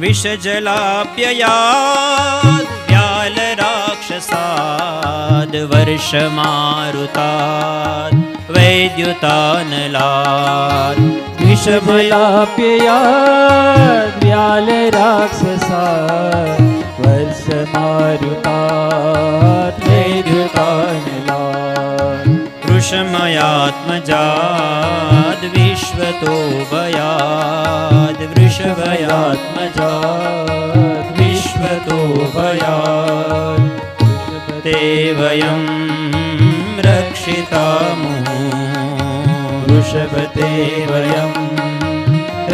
વિષજલાપ્યયાદ વ્યાલ રાક્ષસાદ વર્ષ મારુતાદ વૈદ્યુતાનલાદ વિષજલાપ્યયાદ વ્યાલ રાક્ષસાદ વર્ષ મારુતાદ વૈદ્યુતાનલાદ વૃષમયાત્મજાદ વિશ્વતો ભયાદ વૃષભયાત્મજાદ વિશ્વતો ભયાદ તે વયમ રક્ષિતામુઃ વૃષભતે વયમ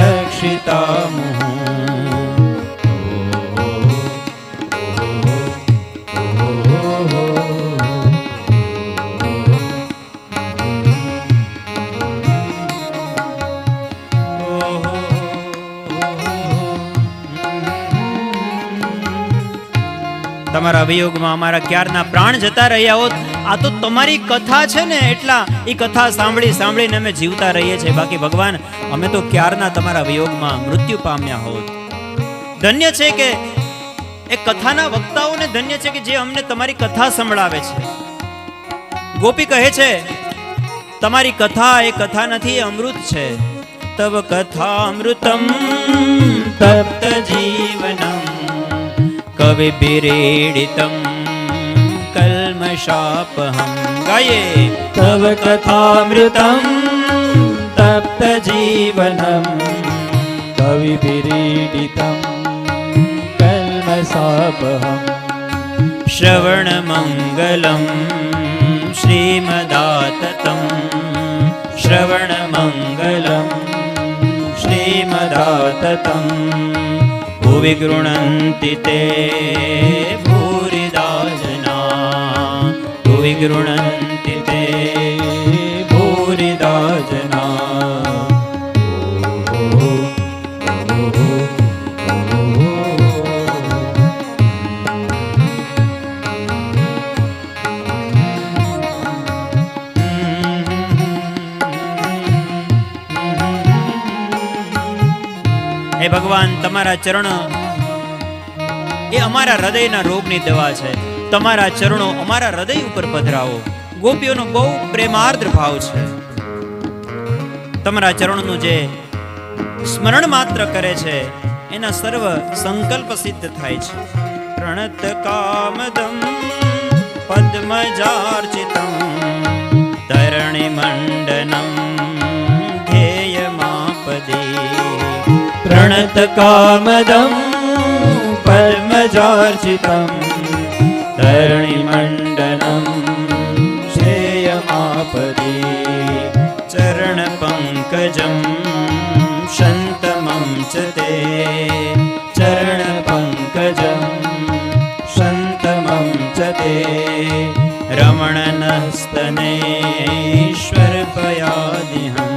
રક્ષિતામુઃ. તમારા વિયોગમાં અમારા ક્યારના પ્રાણ જતા રહ્યા હોત. આ તો તમારી કથા છે ને, એટલા એ કથા સાંભળી સાંભળીને અમે જીવતા રહીએ છીએ. બાકી ભગવાન, અમે તો ક્યારના તમારા વિયોગમાં મૃત્યુ પામ્યા હોત. ધન્ય છે કે એ કથાના વક્તાઓને ધન્ય છે કે જે અમને તમારી કથા સંભળાવે છે. ગોપી કહે છે તમારી કથા એ કથા નથી, એ અમૃત છે. તવ કથા અમૃતમ તપ્ત જીવનમ કવિભિરીડિતમ કલ્મષાપહમ. ગાયે તવ કથામૃતમ તપ્ત જીવનમ કવિભિરીડિતમ કલ્મષાપહમ. શ્રવણ મંગલમ શ્રીમદાતતમ શ્રવણ મંગલમ શ્રીમદાતતમ ભુવિ ગૃણન્તિ તે ભૂરિદા જના ભુવિ ગૃણન્તિ તે ભૂરિદા જના. હે ભગવાન, તમારા ચરણો એ અમારા હૃદયના રોગની દવા છે. તમારા ચરણો અમારા હૃદય ઉપર પધરાવો. ગોપીઓનો બહુ પ્રેમાર્દ્ર ભાવ છે. તમારા ચરણનું જે સ્મરણ માત્ર કરે છે એના સર્વ સંકલ્પ સિદ્ધ થાય છે. પ્રણત કામદમ પદ્મજાર્ચિતમ તરણી મંડનમ ધ્યેયમાપદે. પ્રણત કામદમ પદ્મજાર્ચિતમ તરણી મંડનમ શ્રેયમાપદે. ચરણ પંકજમ શંતમં ચ તે. ચરણ પંકજમ શંતમં ચ તે. રમણનસ્તનેશ્વર પયાદિહં.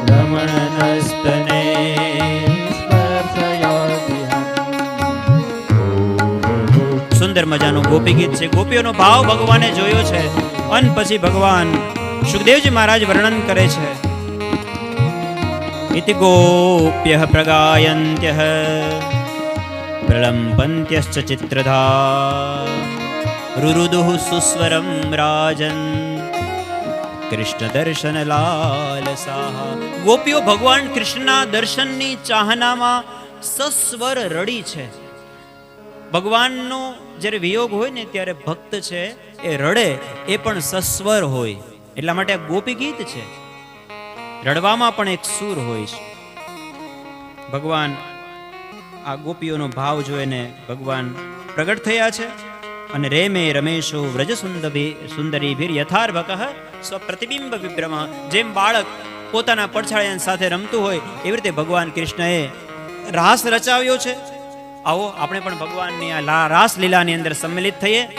રમણનસ્તને સ્પર્શયાદિહં. સુંદર મજાનું ગોપી ગીત છે. ગોપીઓનો ભાવ ભગવાને જોયો છે અને પછી ભગવાન સુખદેવજી મહારાજ વર્ણન કરે છે. ઇતિ ગોપ્યઃ પ્રગાયન્ત્યઃ પ્રલંબન્ત્યશ્ચ ચિત્રધા રુરુદુઃ સુસ્વરમ રાજન કૃષ્ણ દર્શન લાલસાહ. ગોપીઓ ભગવાન કૃષ્ણના દર્શનની ચાહનામાં સસ્વર રડી છે. ભગવાનનો જ્યારે વિયોગ હોય ને ત્યારે ભક્ત છે એ રડે એ પણ સસ્વર હોય. એટલા માટે આ ગોપી ગીત છે. રડવામાં પણ એક સૂર હોય છે. ભગવાન આ ગોપીઓનો ભાવ જોઈને ભગવાન પ્રગટ થયા છે અને રેમે રમેશો વ્રજ સુંદરીભીર યથાર્ભકઃ સ્વપ્રતિબિંબ વિભ્રમ. જેમ બાળક પોતાના પડછાયા સાથે રમતું હોય એવી રીતે ભગવાન કૃષ્ણએ રાસ રચાવ્યો છે. આવો આપણે પણ ભગવાનની આ રાસ લીલાની અંદર સંમિલિત થઈએ.